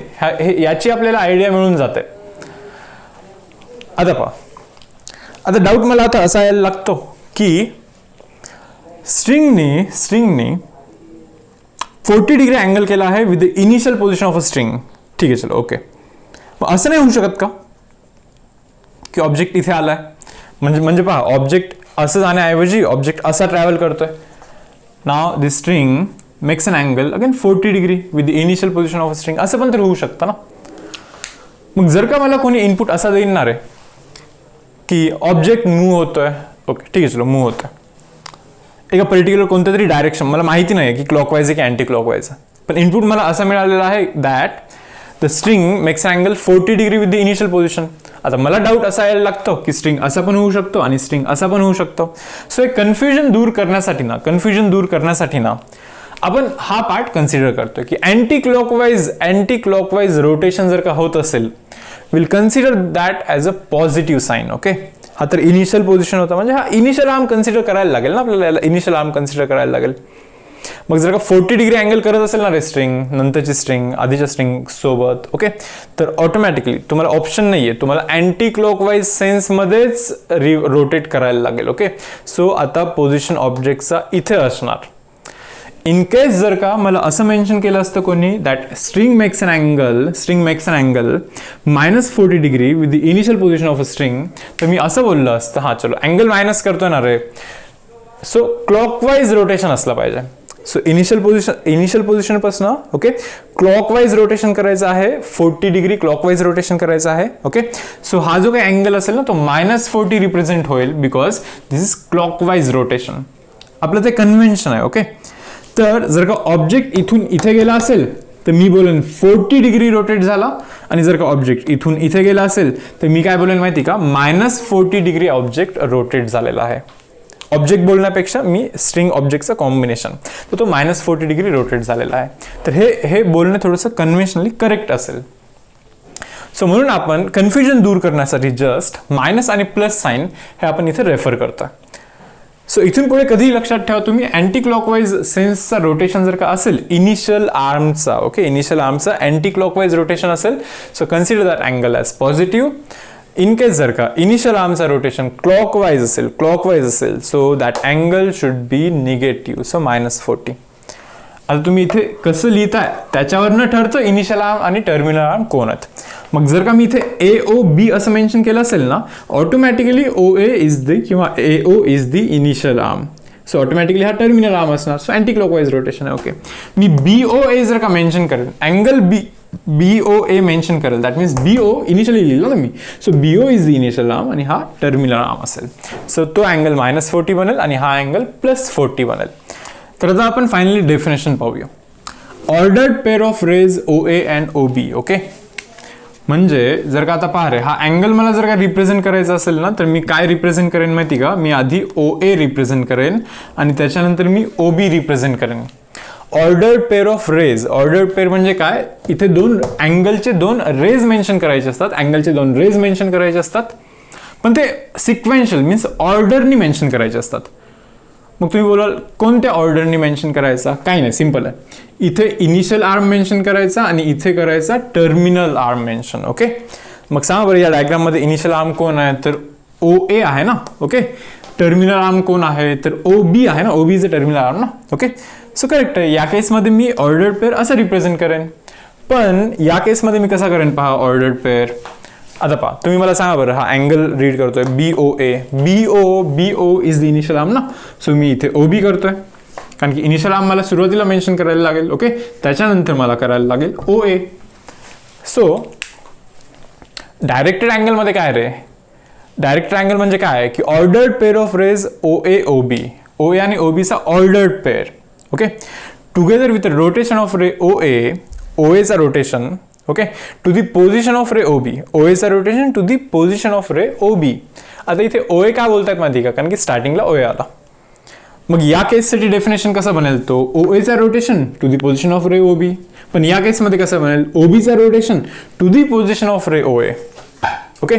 Speaker 1: याची आपल्याला आयडिया मिळून जाते. आता पहा, आता डाऊट मला आता असा यायला लागतो की स्ट्रिंगनी 40 डिग्री अँगल केला आहे with the initial position of a string. ठीक आहे, चलो. ओके, मग असं नाही होऊ शकत का की ऑब्जेक्ट इथे आलाय, म्हणजे पहा ऑब्जेक्ट असं जाण्याऐवजी ऑब्जेक्ट असा ट्रॅव्हल करतोय. Now this string makes an angle again 40 degree with the initial position of a string. असं पण तर होऊ शकतं ना. मग जर का मला कोणी इनपुट असा देणार आहे की ऑब्जेक्ट मूव्ह होतोय, ओके ठीक आहे, चलो मूव्ह होतोय एका पर्टिक्युलर कोणत्या तरी डायरेक्शन, मला माहिती नाही की क्लॉकवाईज आहे की अँटी क्लॉकवाईज आहे, पण इनपुट मला असा मिळालेला आहे that the string makes angle 40 degree with the initial position. आता मला डाऊट असा यायला लागतो की स्ट्रिंग असा पण होऊ शकतो आणि स्ट्रिंग असा पण होऊ शकतो. सो एक कन्फ्युजन दूर करण्यासाठी ना आपण हा पार्ट कन्सिडर करतोय की अँटी क्लॉकवाईज रोटेशन जर का होत असेल, will consider that as a positive sign. Okay, हा तर इनिशियल पोझिशन होता, म्हणजे हा इनिशियल आर्म कन्सिडर करायला लागेल ना आपल्याला, इनिशियल आर्म कन्सिडर करायला लागेल. मग जर का 40 डिग्री अँगल करत असेल ना रे स्ट्रिंग, नंतरची स्ट्रिंग आधीच्या स्ट्रिंग सोबत, ओके, तर ऑटोमॅटिकली तुम्हाला ऑप्शन नाहीये, तुम्हाला अँटी क्लॉकवाईज सेन्समध्येच रोटेट करायला लागेल. ओके, सो आता पोझिशन ऑब्जेक्टचा इथे असणार. इन केस जर का मला असं मेन्शन केलं असतं कोणी that string makes an angle -40 degree with the initial position of a string, तर मी असं बोललं असतं, हा चलो अँगल मायनस करतोय ना रे, सो क्लॉकवाईज रोटेशन असला पाहिजे. सो इनिशियल पोझिशनपासून ओके क्लॉकवाईज रोटेशन करायचं आहे, 40 डिग्री क्लॉकवाईज रोटेशन करायचं आहे. ओके सो हा जो काही अँगल असेल ना तो -40 रिप्रेझेंट होईल because this is clockwise rotation. आपलं ते कन्व्हेन्शन आहे. ओके तर जर का ऑब्जेक्ट इथून इथे गेला असेल तर मी बोलेन 40 डिग्री रोटेट झाला, आणि जर का ऑब्जेक्ट इथून इथे गेला असेल तर मी काय बोलेन माहिती का, -40 डिग्री ऑब्जेक्ट रोटेट झालेला आहे. ऑब्जेक्ट बोलण्यापेक्षा मी स्ट्रिंग ऑब्जेक्टचं कॉम्बिनेशन, तर तो -40 डिग्री रोटेट झालेला आहे. तर हे बोलणं थोडंसं कन्व्हेन्शनली करेक्ट असेल. सो म्हणून आपण कन्फ्युजन दूर करण्यासाठी जस्ट मायनस आणि प्लस साइन हे आपण इथे रेफर करता. सो इथून पुढे कधीही लक्षात ठेवा तुम्ही अँटी क्लॉकवाईज सेन्सचा रोटेशन जर का असेल इनिशियल आर्मचा, ओके इनिशियल आर्मचा अँटी क्लॉकवाईज रोटेशन असेल, so consider that angle as positive. In case जर का इनिशियल आर्मचा रोटेशन क्लॉकवाईज असेल so that angle should be negative, so -40. आता तुम्ही इथे कसं लिहिताय त्याच्यावरनं ठरतं इनिशियल आर्म आणि टर्मिनल आर्म कोण आहेत. मग जर का मी इथे AOB असं मेन्शन केलं असेल ना, ऑटोमॅटिकली OA इज द किंवा AO is the initial arm, so automatically हा टर्मिनल आर्म असणार. सो अँटी क्लॉकवाईज रोटेशन आहे. ओके मी BOA जर का मेन्शन करेन, अँगल BOA मेन्शन करेल, दॅट मीन्स BO इनिशियली लिहिलं ना मी, so BO is the initial arm आणि हा टर्मिनल आर्म असेल. सो तो अँगल -40 बनेल आणि हा अँगल +40 बनेल. तर आता आपण फायनली डेफिनेशन पाहूया. Ordered pair of rays OA and OB. Okay म्हणजे जर का आता पहा रे, हा अँगल मला जर का रिप्रेझेंट करायचा असेल ना तर मी काय रिप्रेझेंट करेन माहिती का, मी आधी OA रिप्रेझेंट करेन आणि त्याच्यानंतर मी OB रिप्रेझेंट करेन. Ordered pair of rays, ordered pair म्हणजे काय, इथे दोन अँगलचे दोन रेज मेन्शन करायचे असतात, अँगलचे दोन रेज मेन्शन करायचे असतात, पण ते सिक्वेन्शियल मीन्स ऑर्डरनी मेन्शन करायचे असतात. मग तुम्ही बोलाल कोणत्या ऑर्डरनी मेन्शन करायचा, काही नाही, सिंपल आहे. इथे इनिशियल आर्म मेन्शन करायचा आणि इथे करायचा टर्मिनल आर्म मेन्शन. ओके मग सांगा बरं या डायग्राममध्ये इनिशियल आर्म कोण आहे, तर OA आहे ना. ओके टर्मिनल आर्म कोण आहे, तर OB आहे ना, OB is a terminal arm ना. ओके सो करेक्ट आहे. या केसमध्ये मी ऑर्डर्ड पेअर असं रिप्रेझेंट करेन, पण या केसमध्ये मी कसा करेन पहा ऑर्डर्ड पेअर. आता पहा तुम्ही मला सांगा बरं, हा अँगल रीड करतोय BO is the initial arm ना, सो मी इथे OB करतोय कारण की इनिशियल आर्म मला सुरुवातीला मेन्शन करायला लागेल. ओके त्याच्यानंतर मला करायला लागेल OA. सो डायरेक्टेड अँगलमध्ये काय रे, डायरेक्टेड अँगल म्हणजे काय की ordered pair of rays OA OB, OA आणि OB चा ordered pair. Okay together with rotation of ray OA चा rotation okay to the position of ray OB, OA चा rotation to the position of ray OB. आता इथे OA का बोलतायत माहिती का, कारण की स्टार्टिंगला OA आला. मग या केससाठी डेफिनेशन कसं बनेल, तो OA चा rotation to the position of ray OB, पण या केसमध्ये कसं बनेल OB चा rotation to the position of ray OA. Okay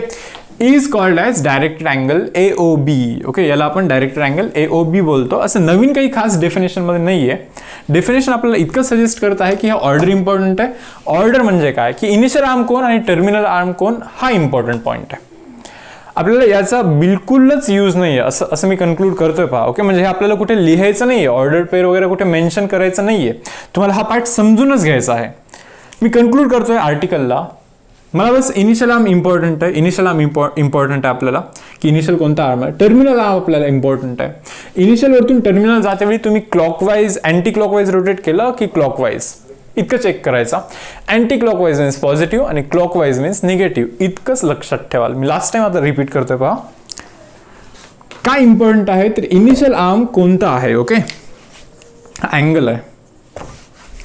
Speaker 1: is called as directed angle AOB. Okay याला आपण डायरेक्टेड अँगल AOB बोलतो. असं नवीन काही खास डेफिनेशनमध्ये नाही आहे. डेफिनेशन आपल्याला इतकं सजेस्ट करत आहे की हा ऑर्डर इम्पॉर्टंट आहे. ऑर्डर म्हणजे काय की इनिशियल आर्म कोण आणि टर्मिनल आर्म कोण हा इम्पॉर्टंट पॉईंट आहे. आपल्याला याचा बिलकुलच यूज नाही आहे असं मी कन्क्लूड करतोय पहा. ओके म्हणजे हे आपल्याला कुठे लिहायचं नाही आहे, ऑर्डर पेअर वगैरे कुठे मेन्शन करायचं नाही आहे. तुम्हाला हा पार्ट समजूनच घ्यायचा आहे. मी कन्क्लूड करतोय आर्टिकलला, मला बस इनिशियल आर्म इम्पॉर्टंट आहे. इनिशियल आर्म इम्पॉर्टंट आहे आपल्याला की इनिशियल कोणता आर्म आहे. टर्मिनल आर्म आपल्याला इम्पॉर्टंट आहे. इनिशियल वरतून टर्मिनल जातेवेळी तुम्ही क्लॉकवाईज अँटी क्लॉकवाईज रोटेट केलं की क्लॉकवाईज इतकं चेक करायचं. अँटी क्लॉकवाईज मीन्स पॉझिटिव्ह आणि क्लॉकवाईज मीन्स निगेटिव्ह, इतकंच लक्षात ठेवाल. मी लास्ट टाइम आता रिपीट करतोय पहा. काय इम्पॉर्टंट आहे तर इनिशियल आर्म कोणता आहे. ओके हा अँगल आहे.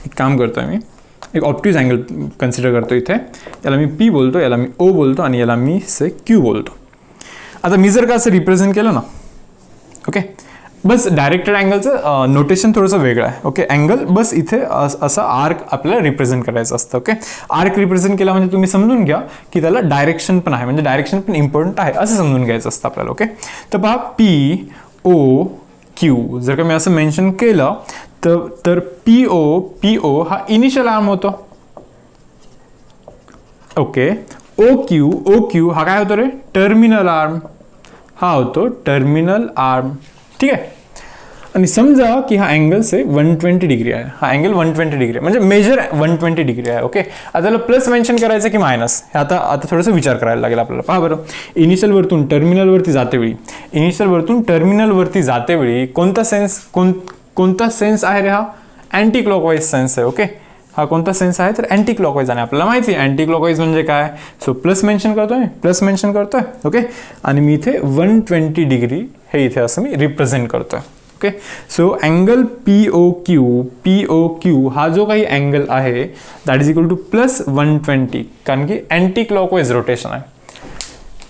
Speaker 1: एक काम करतोय मी, एक ऑप्टिव्ज अँगल कन्सिडर करतो इथे. याला मी P बोलतो, याला मी O बोलतो आणि याला मी Q बोलतो. आता मी जर का असं रिप्रेझेंट केलं ना, ओके बस डायरेक्टेड अँगलचं नोटेशन थोडंसं वेगळं आहे. ओके अँगल बस इथे असं आर्क आपल्याला रिप्रेझेंट करायचं असतं. ओके आर्क रिप्रेझेंट केला म्हणजे तुम्ही समजून घ्या की त्याला डायरेक्शन पण आहे, म्हणजे डायरेक्शन पण इम्पॉर्टंट आहे असं समजून घ्यायचं असतं आपल्याला. ओके तर पहा POQ जर का मी असं मेन्शन केलं तर PO हा इनिशियल आर्म होतो. ओके OQ हा काय होतो रे, टर्मिनल आर्म, हा होतो टर्मिनल आर्म. ठीक आहे आणि समजा की हा अँगल से 120 डिग्री आहे. हा अँगल 120 डिग्री आहे म्हणजे मेजर 120 डिग्री आहे. ओके आता त्याला प्लस मेन्शन करायचं की मायनस, हे आता थोडंसं विचार करायला लागेल आपल्याला. पहा बरं इनिशियल वरतून टर्मिनलवरती जातेवेळी कोणता सेन्स कोणता सेन्स आहे रे हा? अँटी क्लॉकवाईज सेन्स आहे. ओके, हा कोणता सेन्स आहे तर अँटी क्लॉकवाईज. आणि आपल्याला माहिती आहे अँटी क्लॉकवाईज म्हणजे काय. सो प्लस मेन्शन करतोय ओके. आणि मी इथे 120 डिग्री हे इथे असं मी रिप्रेझेंट करतोय. ओके, सो अँगल POQ हा जो काही अँगल आहे that is equal two plus 120, कारण की अँटी क्लॉकवाईज रोटेशन आहे.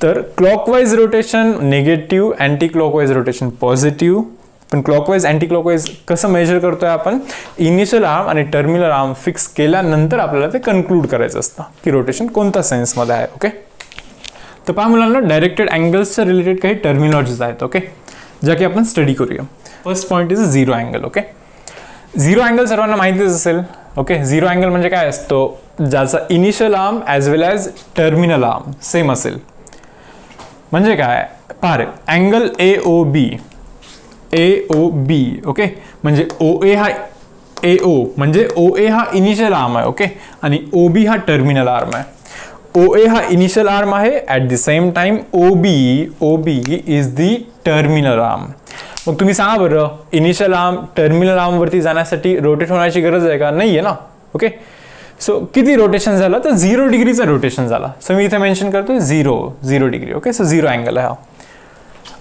Speaker 1: तर clockwise rotation negative, anti clockwise rotation positive. पण क्लॉकवाईज अँटी क्लॉकवाईज कसं मेजर करतोय आपण? इनिशियल आर्म आणि टर्मिनल आर्म फिक्स केल्यानंतर आपल्याला ते कन्क्लूड करायचं असतं की रोटेशन कोणत्या सेन्समध्ये आहे. ओके, तर पहा मुलांना, डायरेक्टेड अँगल्सच्या रिलेटेड काही टर्मिनॉलॉजीज आहेत. ओके, ज्या की आपण स्टडी करूया. First point is zero angle. Okay, zero angle सर्वांना माहितीच असेल. ओके, झिरो अँगल म्हणजे काय असतो? ज्याचा इनिशियल आर्म ॲज वेल ॲज टर्मिनल आर्म सेम असेल. म्हणजे काय? पहा रे, अँगल AOB ओके, म्हणजे OA हा म्हणजे OA हा इनिशियल आर्म आहे. ओके, आणि OB हा टर्मिनल आर्म आहे. OA हा इनिशियल आर्म आहे, at the same time OB is the terminal arm. मग तुम्ही सांगा बरं, इनिशियल आर्म टर्मिनल आर्मवरती जाण्यासाठी रोटेट होण्याची गरज आहे का? नाही आहे ना. ओके, सो किती रोटेशन झालं तर 0 डिग्रीचा रोटेशन झाला. सो मी इथे मेन्शन करतोय 0 डिग्री. ओके, सो 0 अँगल आहे हा.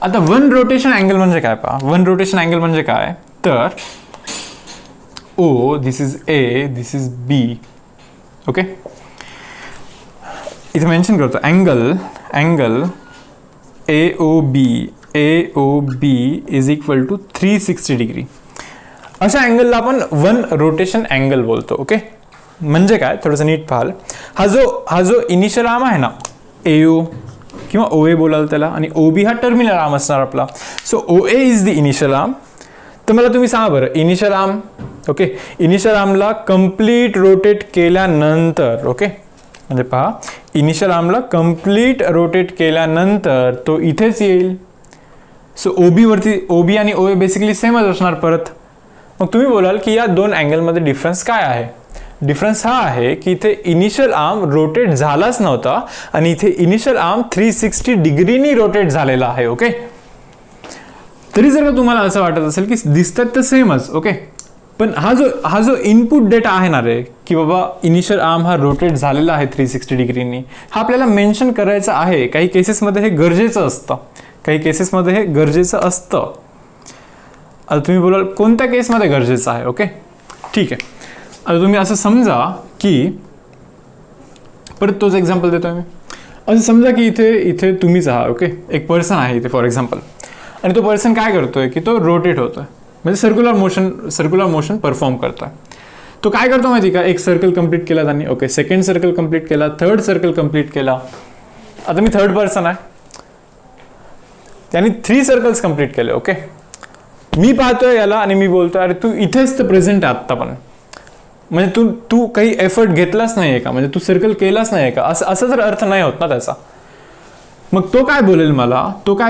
Speaker 1: आता वन रोटेशन अँगल म्हणजे काय? पहा, वन रोटेशन अँगल म्हणजे काय तर O, this is A, this is B. Okay, इथे मेन्शन करतो angle AOB is equal to 360 degree. अशा अँगलला आपण वन रोटेशन अँगल बोलतो. ओके, म्हणजे काय? थोडंसं नीट पाहाल. हा जो इनिशियल आर्म आहे ना, AO किंवा OA बोलाल त्याला, आणि OB हा टर्मिनल आर्म असणार आपला. So OA is the initial arm. तर मला तुम्ही सांगा बरं, इनिशियल आर्म, ओके, इनिशियल आर्मला कम्प्लीट रोटेट केल्यानंतर, ओके, म्हणजे पहा, इनिशियल आर्मला कम्प्लीट रोटेट केल्यानंतर तो इथेच येईल. सो OB आणि OA बेसिकली सेमच असणार परत. मग तुम्ही बोलाल की या दोन अँगलमध्ये डिफरन्स काय आहे? डिफरन्स हा आहे की इथे इनिशियल आर्म रोटेट झालाच नव्हता आणि इथे इनिशियल आर्म 360 डिग्रीनी रोटेट झालेला आहे. ओके, तरी जर का तुम्हाला असं वाटत असेल की दिसतात तर सेमच, ओके, पण हा जो इनपुट डेटा आहे ना रे, की बाबा इनिशियल आर्म हा रोटेट झालेला आहे 360 डिग्रीनी, हा आपल्याला मेन्शन करायचा आहे. काही केसेसमध्ये हे गरजेचं असतं, आता तुम्ही बोलाल कोणत्या केसमध्ये गरजेचं आहे? ओके, ठीक आहे. आता तुम्ही असं समजा की, परत तोच एक्झाम्पल देतोय मी. असं समजा की इथे तुम्हीच आहात. ओके, एक पर्सन आहे इथे फॉर एक्झाम्पल, आणि तो पर्सन काय करतोय की तो रोटेट होतोय, म्हणजे सर्क्युलर मोशन परफॉर्म करतोय. तो काय करतो माहिती का? एक सर्कल कंप्लीट केला त्यांनी. ओके, सेकंड सर्कल कंप्लीट केला, थर्ड सर्कल कंप्लीट केला. आता मी थर्ड पर्सन आहे, त्यांनी 3 सर्कल्स कंप्लीट केले. ओके, मी पाहतोय याला आणि मी बोलतोय अरे तू इथेच तर प्रेझेंट आहे आत्ता पण, म्हणजे तू काही एफर्ट घेतलाच नाहीये का? म्हणजे तू सर्कल केलाच नाहीये का? असं तर अर्थ नाही होत ना त्याचा. मग तो काय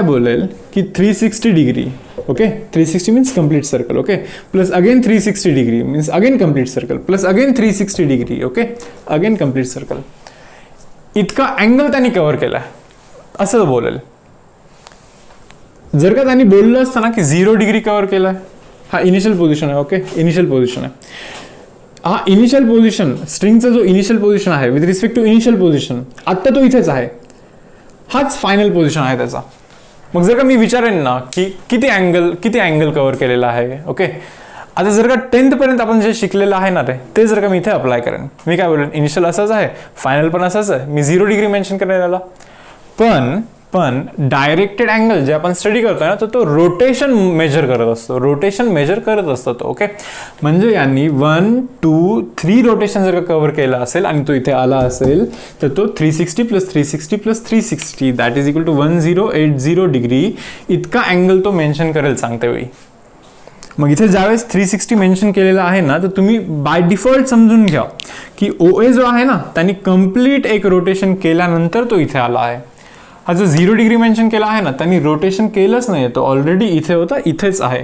Speaker 1: बोलेल की 360 degree. Okay, 360 means complete circle. Okay, plus again 360 degree means again complete circle, plus again 360 degree. Okay, again complete circle. इतका अँगल त्यांनी कव्हर केलाय असं बोलेल. जर का त्यांनी बोललं असतं ना की 0 डिग्री कव्हर केलाय, हा इनिशियल पोझिशन आहे. ओके, इनिशियल पोझिशन आहे. हा इनिशियल पोझिशन, स्ट्रिंगचा जो इनिशियल पोझिशन आहे with respect to initial position, आत्ता तो इथेच आहे, हाच फायनल पोझिशन आहे त्याचा. मग जर का मी विचारेन ना की किती अँगल कव्हर केलेला आहे. ओके, आता जर का 10th पर्यंत आपण जे शिकलेलं आहे ना ते जर का मी इथे अप्लाय करेन, मी काय बोलेन, इनिशियल असंच आहे, फायनल पण असंच आहे, मी 0 डिग्री मेन्शन करेन याला. पण डायरेक्टेड अँगल जे आपण स्टडी करतोय ना, तो रोटेशन मेजर करत असतो तो. ओके, म्हणजे यांनी 1 2 3 रोटेशन जर का कव्हर केला असेल आणि तो इथे आला असेल तर तो 360 plus 360 plus 360 that is equal to 1080 degree इतका अँगल तो मेन्शन करेल सांगते वेळी. मग इथे ज्यावेळेस 360 मेन्शन केलेला आहे ना, तर तुम्ही बाय डिफॉल्ट समजून घ्या की OA जो आहे ना त्यांनी कम्प्लीट एक रोटेशन केल्यानंतर तो इथे आला आहे. हा जो 0 डिग्री मेन्शन केला आहे ना त्यांनी रोटेशन केलंच नाही, तो ऑलरेडी इथे होता, इथेच आहे.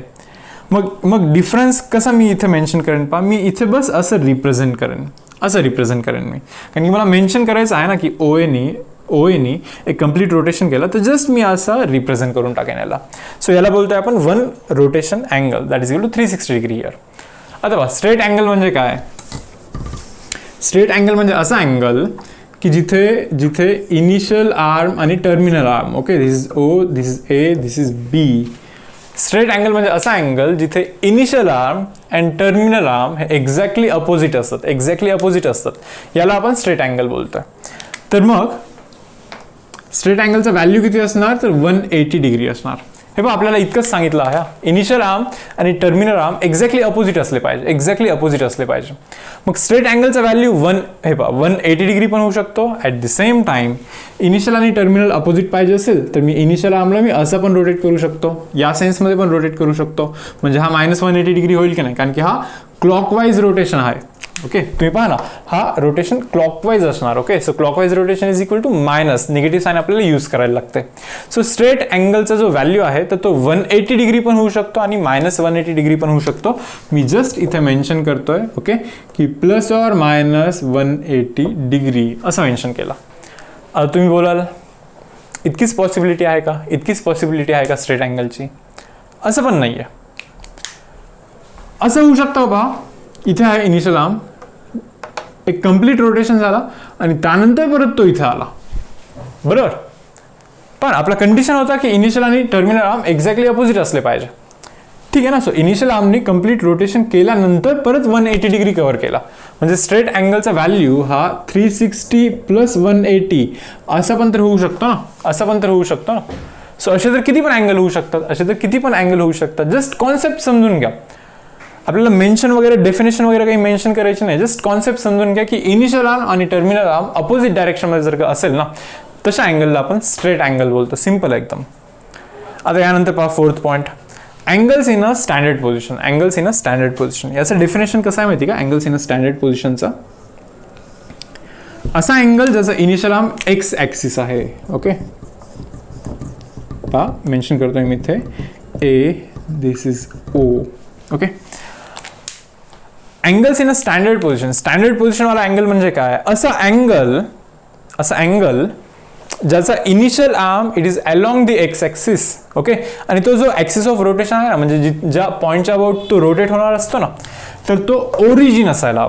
Speaker 1: मग डिफरन्स कसा मी इथे मेन्शन करेन पहा, मी इथे असं रिप्रेझेंट करेन मी, कारण की मला मेन्शन करायचं आहे ना की OA एक कम्प्लीट रोटेशन केलं तर जस्ट मी असं रिप्रेझेंट करून टाकेन याला. सो याला बोलतोय आपण one rotation angle that is equal to 360 degree here. आता स्ट्रेट अँगल म्हणजे काय? स्ट्रेट अँगल म्हणजे असा अँगल की जिथे इनिशियल आर्म आणि terminal arm, okay, this is O, this is A, this is B. Straight angle म्हणजे असा अँगल जिथे initial arm and terminal arm हे एक्झॅक्टली अपोजिट असतात. याला आपण स्ट्रेट अँगल बोलतोय. तर मग स्ट्रेट अँगलचा व्हॅल्यू किती असणार? तर 180 डिग्री असणार. हे बघा आपल्याला इतकंच सांगितलं आहे, इनिशियल आर्म आणि टर्मिनल आर्म एक्झॅक्टली अपोजिट असले पाहिजे. मग स्ट्रेट अँगलचा व्हॅल्यू 180 डिग्री पण होऊ शकतो. At the same time initial आणि टर्मिनल अपोजिट पाहिजे असेल तर मी इनिशियल आर्मला मी असं पण रोटेट करू शकतो, या सेन्समध्ये पण रोटेट करू शकतो. म्हणजे हा -180 डिग्री होईल की नाही, कारण की हा क्लॉकवाईज रोटेशन आहे. ओके, तुम्ही पहा ना, हा रोटेशन क्लॉकवाईज असणार. Okay, so clockwise rotation is equal to minus, negative sign आपल्याला यूज करायला लागते. सो स्ट्रेट अँगलचा जो व्हॅल्यू आहे तर तो 180 डिग्री पण होऊ शकतो आणि -180 डिग्री पण होऊ शकतो. मी जस्ट इथे मेन्शन करतोय, ओके, की प्लस और मायनस 180 डिग्री असं मेन्शन केलं. आता तुम्ही बोलाल इतकीच पॉसिबिलिटी आहे का स्ट्रेट अँगलची? असं पण नाही आहे. असं होऊ शकतं बा, इथे आहे इनिशियल आर्म, एक कम्प्लीट रोटेशन झाला आणि त्यानंतर परत तो इथे आला, बरोबर. पण आपला कंडिशन होता की इनिशियल आणि टर्मिनल आर्म एक्झॅक्टली अपोजिट असले पाहिजे. ठीक आहे ना. So initial harmony complete rotation केल्यानंतर परत 180 डिग्री कव्हर केला. म्हणजे स्ट्रेट अँगलचा व्हॅल्यू हा 360 + 180 असं पण तर होऊ शकतो ना. सो असे तर किती पण अँगल होऊ शकतात. जस्ट कॉन्सेप्ट समजून घ्या. आपल्याला मेन्शन वगैरे डेफिनेशन वगैरे काही मेन्शन करायची नाही. जस्ट कॉन्सेप्ट समजून घ्या की इनिशियल आर्म आणि टर्मिनल आर्म अपोजिट डायरेक्शनमध्ये जर का असेल ना, तशा अँगलला आपण स्ट्रेट अँगल बोलतो. सिम्पल एकदम. आता यानंतर पहा fourth point, angles in a standard position. याचं डेफिनेशन कसं आहे माहिती का? अँगल्स इन अ स्टँडर्ड पोझिशनचा असा अँगल ज्याचा इनिशियल आर्म एक्स ॲक्सिस आहे. ओके, पहा मेन्शन करतोय मी इथे A, this is O. Okay, angles in a standard position वाला अँगल म्हणजे काय? असा अँगल ज्याचा initial arm it is along the x axis. Okay, आणि तो जो ॲक्सिस ऑफ रोटेशन आहे ना, म्हणजे ज्या पॉईंटच्या अबाउट तो रोटेट होणार असतो ना, तर तो ओरिजिन असायला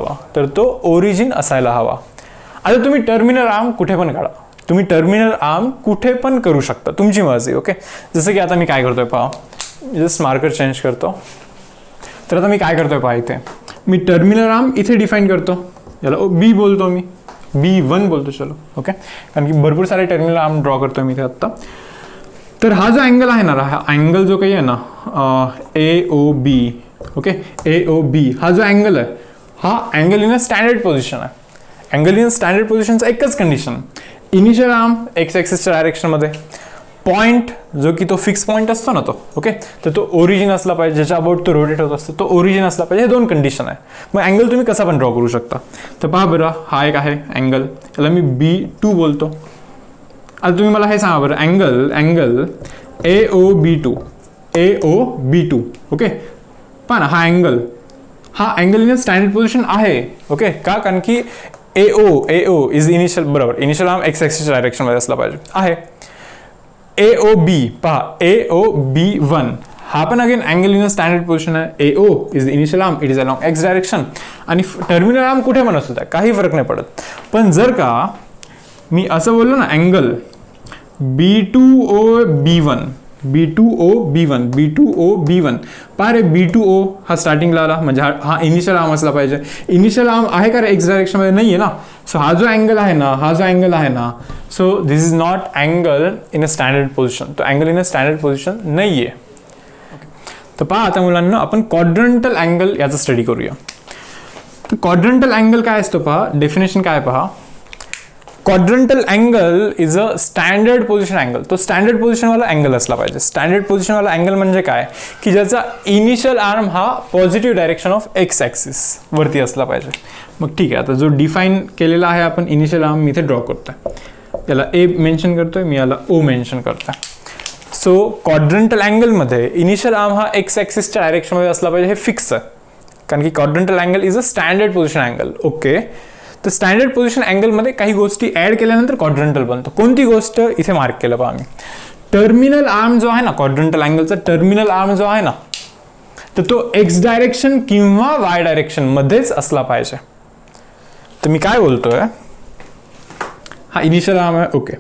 Speaker 1: हवा. आता तुम्ही टर्मिनल आर्म कुठे पण करू शकता, तुमची मर्जी. ओके, जसं की आता मी काय करतोय पहा, जस्ट मार्कर चेंज करतो. तर आता मी काय करतोय पहा, इथे मी टर्मिनल आर्म इथे डिफाईन करतो, याला B बोलतो, मी B1 बोलतो. चलो, ओके, कारण की भरपूर सारे टर्मिनल आर्म ड्रॉ करतोय मी इथे आत्ता. तर हा जो अँगल आहे ना, हा अँगल जो काही आहे ना, AOB. ओके, AOB हा जो अँगल आहे, हा angle in a standard position आहे. अँगल इन स्टँडर्ड पोझिशनचं एकच कंडिशन, इनिशियल आर्म एक्स ॲक्सिसच्या डायरेक्शनमध्ये, पॉईंट जो की तो फिक्स पॉईंट असतो ना तो, ओके, तर तो ओरिजिन असला पाहिजे, ज्याच्या अबाउट तो रोटेट होत असतो तो ओरिजिन असला पाहिजे. हे दोन कंडिशन आहे. मग अँगल तुम्ही कसा पण ड्रॉ करू शकता. तर पहा बरं, हा एक आहे अँगल, याला मी B2 बोलतो. आता तुम्ही मला हे सांगा बरं, अँगल AOB2. ओके, पहा ना, हा अँगल इन स्टँडर्ड पोझिशन आहे. ओके, का? कारण की AO इज इनिशियल, बरोबर, इनिशियल आर्म एक्स ॲक्सिसच्या डायरेक्शनमध्ये असला पाहिजे आहे. AOB पहा, AOB1 हा पण again angle in standard position आहे. AO is initial arm, it is along x direction, आणि टर्मिनल आर्म कुठे पण असू द्या, काही फरक नाही पडत. पण जर का मी असं बोललो ना, अँगल B2OB1, पहा रे, B2O हा स्टार्टिंगला आला, म्हणजे हा इनिशियल आर्म असला पाहिजे. इनिशियल आर्म आहे का रे एक्स डायरेक्शनमध्ये? नाही आहे ना. सो हा जो अँगल आहे ना, so this is not angle in a standard position. तो angle in a standard position नाही आहे. तर पहा आता मुलांना, आपण क्वाड्रंटल अँगल याचा स्टडी करूया. तर क्वाड्रंटल अँगल काय असतो पहा, डेफिनेशन काय पहा. Quadrantal angle is a standard position angle. तो स्टँडर्ड पोझिशनवाला अँगल असला पाहिजे. स्टँडर्ड पोझिशनवाला अँगल म्हणजे काय, की ज्याचा इनिशियल आर्म हा positive direction of X axis वरती असला पाहिजे. मग ठीक आहे, आता जो डिफाईन केलेला आहे आपण इनिशियल आर्म, मी इथे ड्रॉ करतोय, याला A मेन्शन करतोय, मी याला O मेन्शन करतोय. सो क्वाड्रंटल अँगलमध्ये इनिशियल आर्म हा एक्स ॲक्सिसच्या डायरेक्शनमध्ये असला पाहिजे, हे फिक्स आहे, कारण की quadrantal angle is a standard position angle. Okay, तर स्टँडर्ड पोझिशन अँगलमध्ये काही गोष्टी ॲड केल्यानंतर क्वाड्रंटल बनतो. कोणती गोष्ट इथे मार्क केलं पहा मी. टर्मिनल आर्म जो आहे ना क्वाड्रंटल अँगलचा, टर्मिनल आर्म जो आहे ना, तर तो एक्स डायरेक्शन किंवा वाय डायरेक्शन मध्येच असला पाहिजे. तर मी काय बोलतोय, हा इनिशियल आर्म आहे. ओके,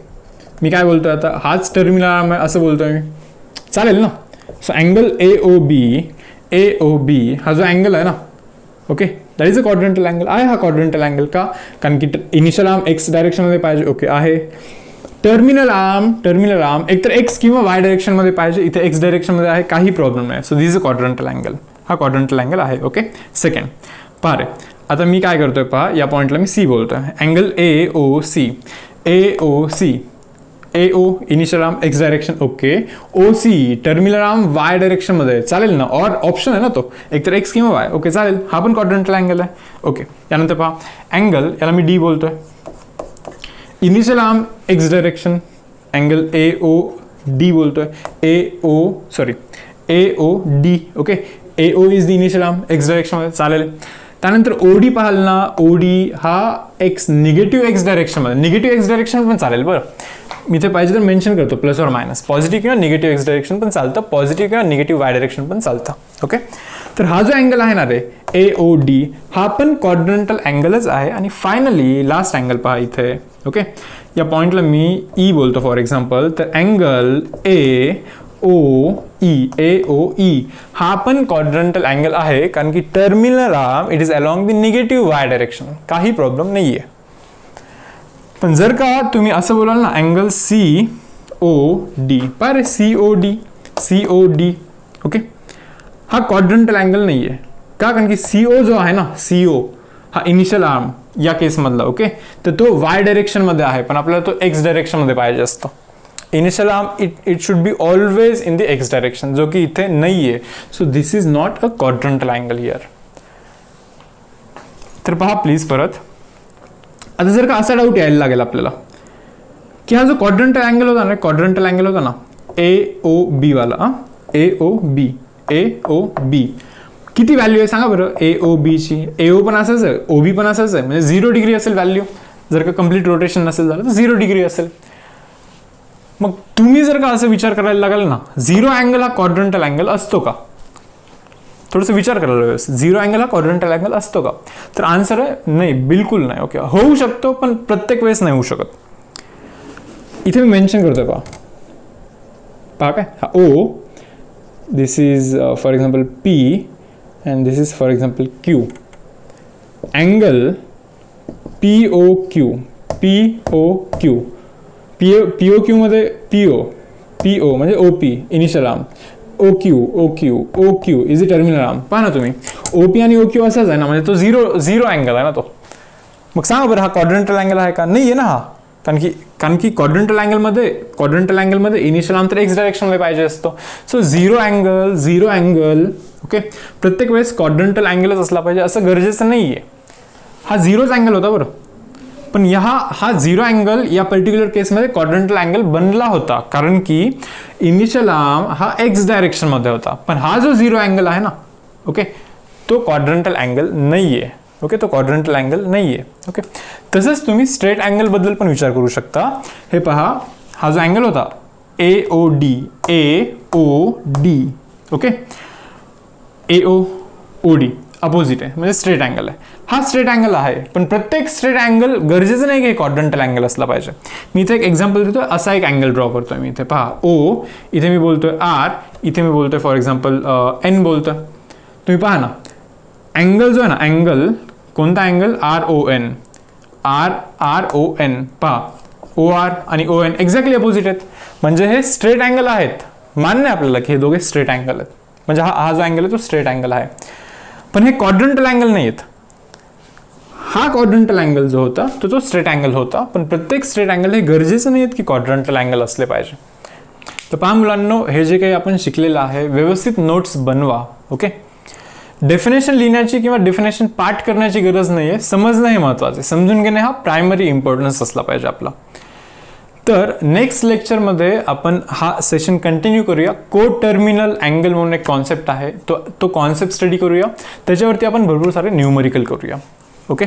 Speaker 1: मी काय बोलतोय आता, हाच टर्मिनल आर्म आहे असं बोलतोय मी, चालेल ना. So angle A O B हा जो अँगल आहे ना, okay, that is a quadrantal angle आहे. हा क्वाड्रंटल अँगल का, कारण की इनिशियल आर्म एक्स डायरेक्शनमध्ये पाहिजे. ओके आहे. टर्मिनल आर्म एकतर एक्स किंवा वाय डायरेक्शनमध्ये पाहिजे. इथे एक्स डायरेक्शनमध्ये आहे, काही प्रॉब्लेम नाही. So this is a quadrantal angle. हा क्वाड्रंटल अँगल आहे. ओके. सेकंड पहा रे, आता मी काय करतोय पहा, या पॉईंटला मी सी बोलतोय. Angle A O C initial arm X direction. Okay. O C terminal arm Y डायरेक्शनमध्ये चालेल ना, और ऑप्शन आहे ना तो, एकतर एक्स किंवा वाय. ओके चालेल, हा पण क्वाड्रंटल अँगल आहे. ओके, त्यानंतर पहा अँगल, याला मी डी बोलतोय. Initial arm X direction, angle A O D बोलतोय. A O D. Okay, A O is the initial arm X डायरेक्शनमध्ये, चालेल. त्यानंतर ओ डी पाहाल ना, ओ डी हा निगेटिव्ह एक्स डायरेक्शनमध्ये, निगेटिव्ह एक्स डायरेक्शन पण चालेल. बरं, मी ते पाहिजे तर मेन्शन करतो, प्लस और मायनस, पॉझिटिव्ह किंवा निगेटिव्ह एक्स डायरेक्शन पण चालतं, पॉझिटिव्ह किंवा निगेटिव्ह वाय डायरेक्शन पण चालतं. ओके, तर हा जो अँगल आहे ना रे, ए ओ डी, हा पण क्वाड्रंटल अँगलच आहे. आणि फायनली लास्ट अँगल पहा इथे. ओके, या पॉईंटला मी ई बोलतो फॉर एक्झाम्पल. तर अँगल ए ओ ई हा पण क्वाड्रंटल अँगल आहे, कारण की terminal arm it is along the negative Y direction, काही प्रॉब्लेम नाही आहे. पण जर का तुम्ही असं बोलाल ना, अँगल सी ओ डी, पारे सी ओ डी. ओके, हा क्वाड्रंटल अँगल नाही आहे का, कारण की सी ओ जो आहे ना, सी ओ हा इनिशियल आर्म या केसमधला. ओके, तर तो वाय डायरेक्शनमध्ये आहे, पण आपल्याला तो एक्स डायरेक्शनमध्ये पाहिजे असतो. Initial arm it should be always in the X direction, जो की इथे नाही आहे. So this is not a quadrantal angle here. तर पहा प्लीज परत. आता जर का असा डाऊट यायला लागेल आपल्याला की हा जो क्वाड्रंटल अँगल होता ना, ए ओ बी वाला, ए ओ बी किती व्हॅल्यू आहे सांगा बरं. ए ओ बीची, ए ओ पण असंच आहे, ओ बी पण असंच आहे, म्हणजे 0 डिग्री असेल व्हॅल्यू. जर का कम्प्लीट रोटेशन नसेल झालं तर 0 डिग्री असेल. मग तुम्ही जर का असं विचार करायला लागाल ना, 0 अँगल हा क्वाड्रंटल अँगल असतो का, थोडंसं विचार करायला व्यवस्थित. 0 अँगल हा क्वाड्रंटल अँगल असतो का, तर आन्सर आहे नाही, बिलकुल नाही. ओके, होऊ शकतो पण प्रत्येक वेळेस नाही होऊ शकत. इथे मी मेन्शन करतोय पहा काय, हा O, this is for example P and this is for example Q. Angle P O Q मध्ये पी ओ म्हणजे O P initial arm, O Q is the terminal arm. पहा ना तुम्ही, ओ पी आणि ओ क्यू असाच आहे ना, म्हणजे तो झिरो अँगल आहे ना तो. मग सांगा बरं, हा क्वाड्रंटल अँगल आहे का, नाही आहे ना हा, कारण की क्वाड्रंटल अँगलमध्ये इनिशियल आर्म तर एक्स डायरेक्शनमध्ये पाहिजे असतो. So zero angle. ओके, प्रत्येक वेळेस क्वाड्रंटल अँगलच असला पाहिजे असं गरजेचं नाही आहे. हा झिरोच अँगल होता बरं, पण हा झिरो अँगल या पर्टिक्युलर केसमध्ये क्वाड्रंटल अँगल बनला होता, कारण की इनिशियल आर्म हा एक्स डायरेक्शनमध्ये होता. पण हा जो झिरो अँगल आहे ना, ओके, तो क्वाड्रंटल अँगल नाही आहे. ओके, तो क्वाड्रंटल अँगल नाही आहे. ओके, तसंच तुम्ही स्ट्रेट अँगलबद्दल पण विचार करू शकता. हे पहा, हा जो अँगल होता ए O D. Okay, A O D opposite आहे, म्हणजे स्ट्रेट अँगल आहे. हा स्ट्रेट अँगल आहे, पण प्रत्येक स्ट्रेट अँगल गरजेचं नाही की क्वाड्रंटल अँगल असला पाहिजे. मी इथे एक एक्झाम्पल देतोय, असा एक अँगल ड्रॉ करतोय मी. इथे पहा, ओ, इथे मी बोलतोय आर, इथे मी बोलतोय फॉर एक्झाम्पल एन बोलतोय. तुम्ही पहा ना, अँगल जो आहे ना, अँगल कोणता अँगल, आर ओ एन. पहा, ओ आर आणि ओ एन एक्झॅक्टली अपोजिट आहेत, म्हणजे हे स्ट्रेट अँगल आहेत. मान्य आहे आपल्याला की हे दोघे स्ट्रेट अँगल आहेत, म्हणजे हा जो अँगल आहे तो स्ट्रेट अँगल आहे. पण हे क्वाड्रंटल अँगल नाही आहेत. हा क्वाड्रंटल अँगल जो होता तो स्ट्रेट अँगल होता, पण प्रत्येक स्ट्रेट अँगल हे गरजेचं नाही आहेत की क्वाड्रंटल अँगल असले पाहिजे. तर पहा मुलांनो, हे जे काही आपण शिकलेलं आहे व्यवस्थित नोट्स बनवा. ओके, डेफिनेशन लिहिण्याची किंवा डेफिनेशन पाठ करण्याची गरज नाही आहे, समजणं हे महत्त्वाचं आहे. समजून घेणे हा प्रायमरी इम्पॉर्टन्स असला पाहिजे आपला. तर नेक्स्ट लेक्चरमध्ये आपण हा सेशन कंटिन्यू करूया. को टर्मिनल अँगल म्हणून एक कॉन्सेप्ट आहे, तो कॉन्सेप्ट स्टडी करूया. त्याच्यावरती आपण भरपूर सारे न्यूमरिकल करूया. ओके.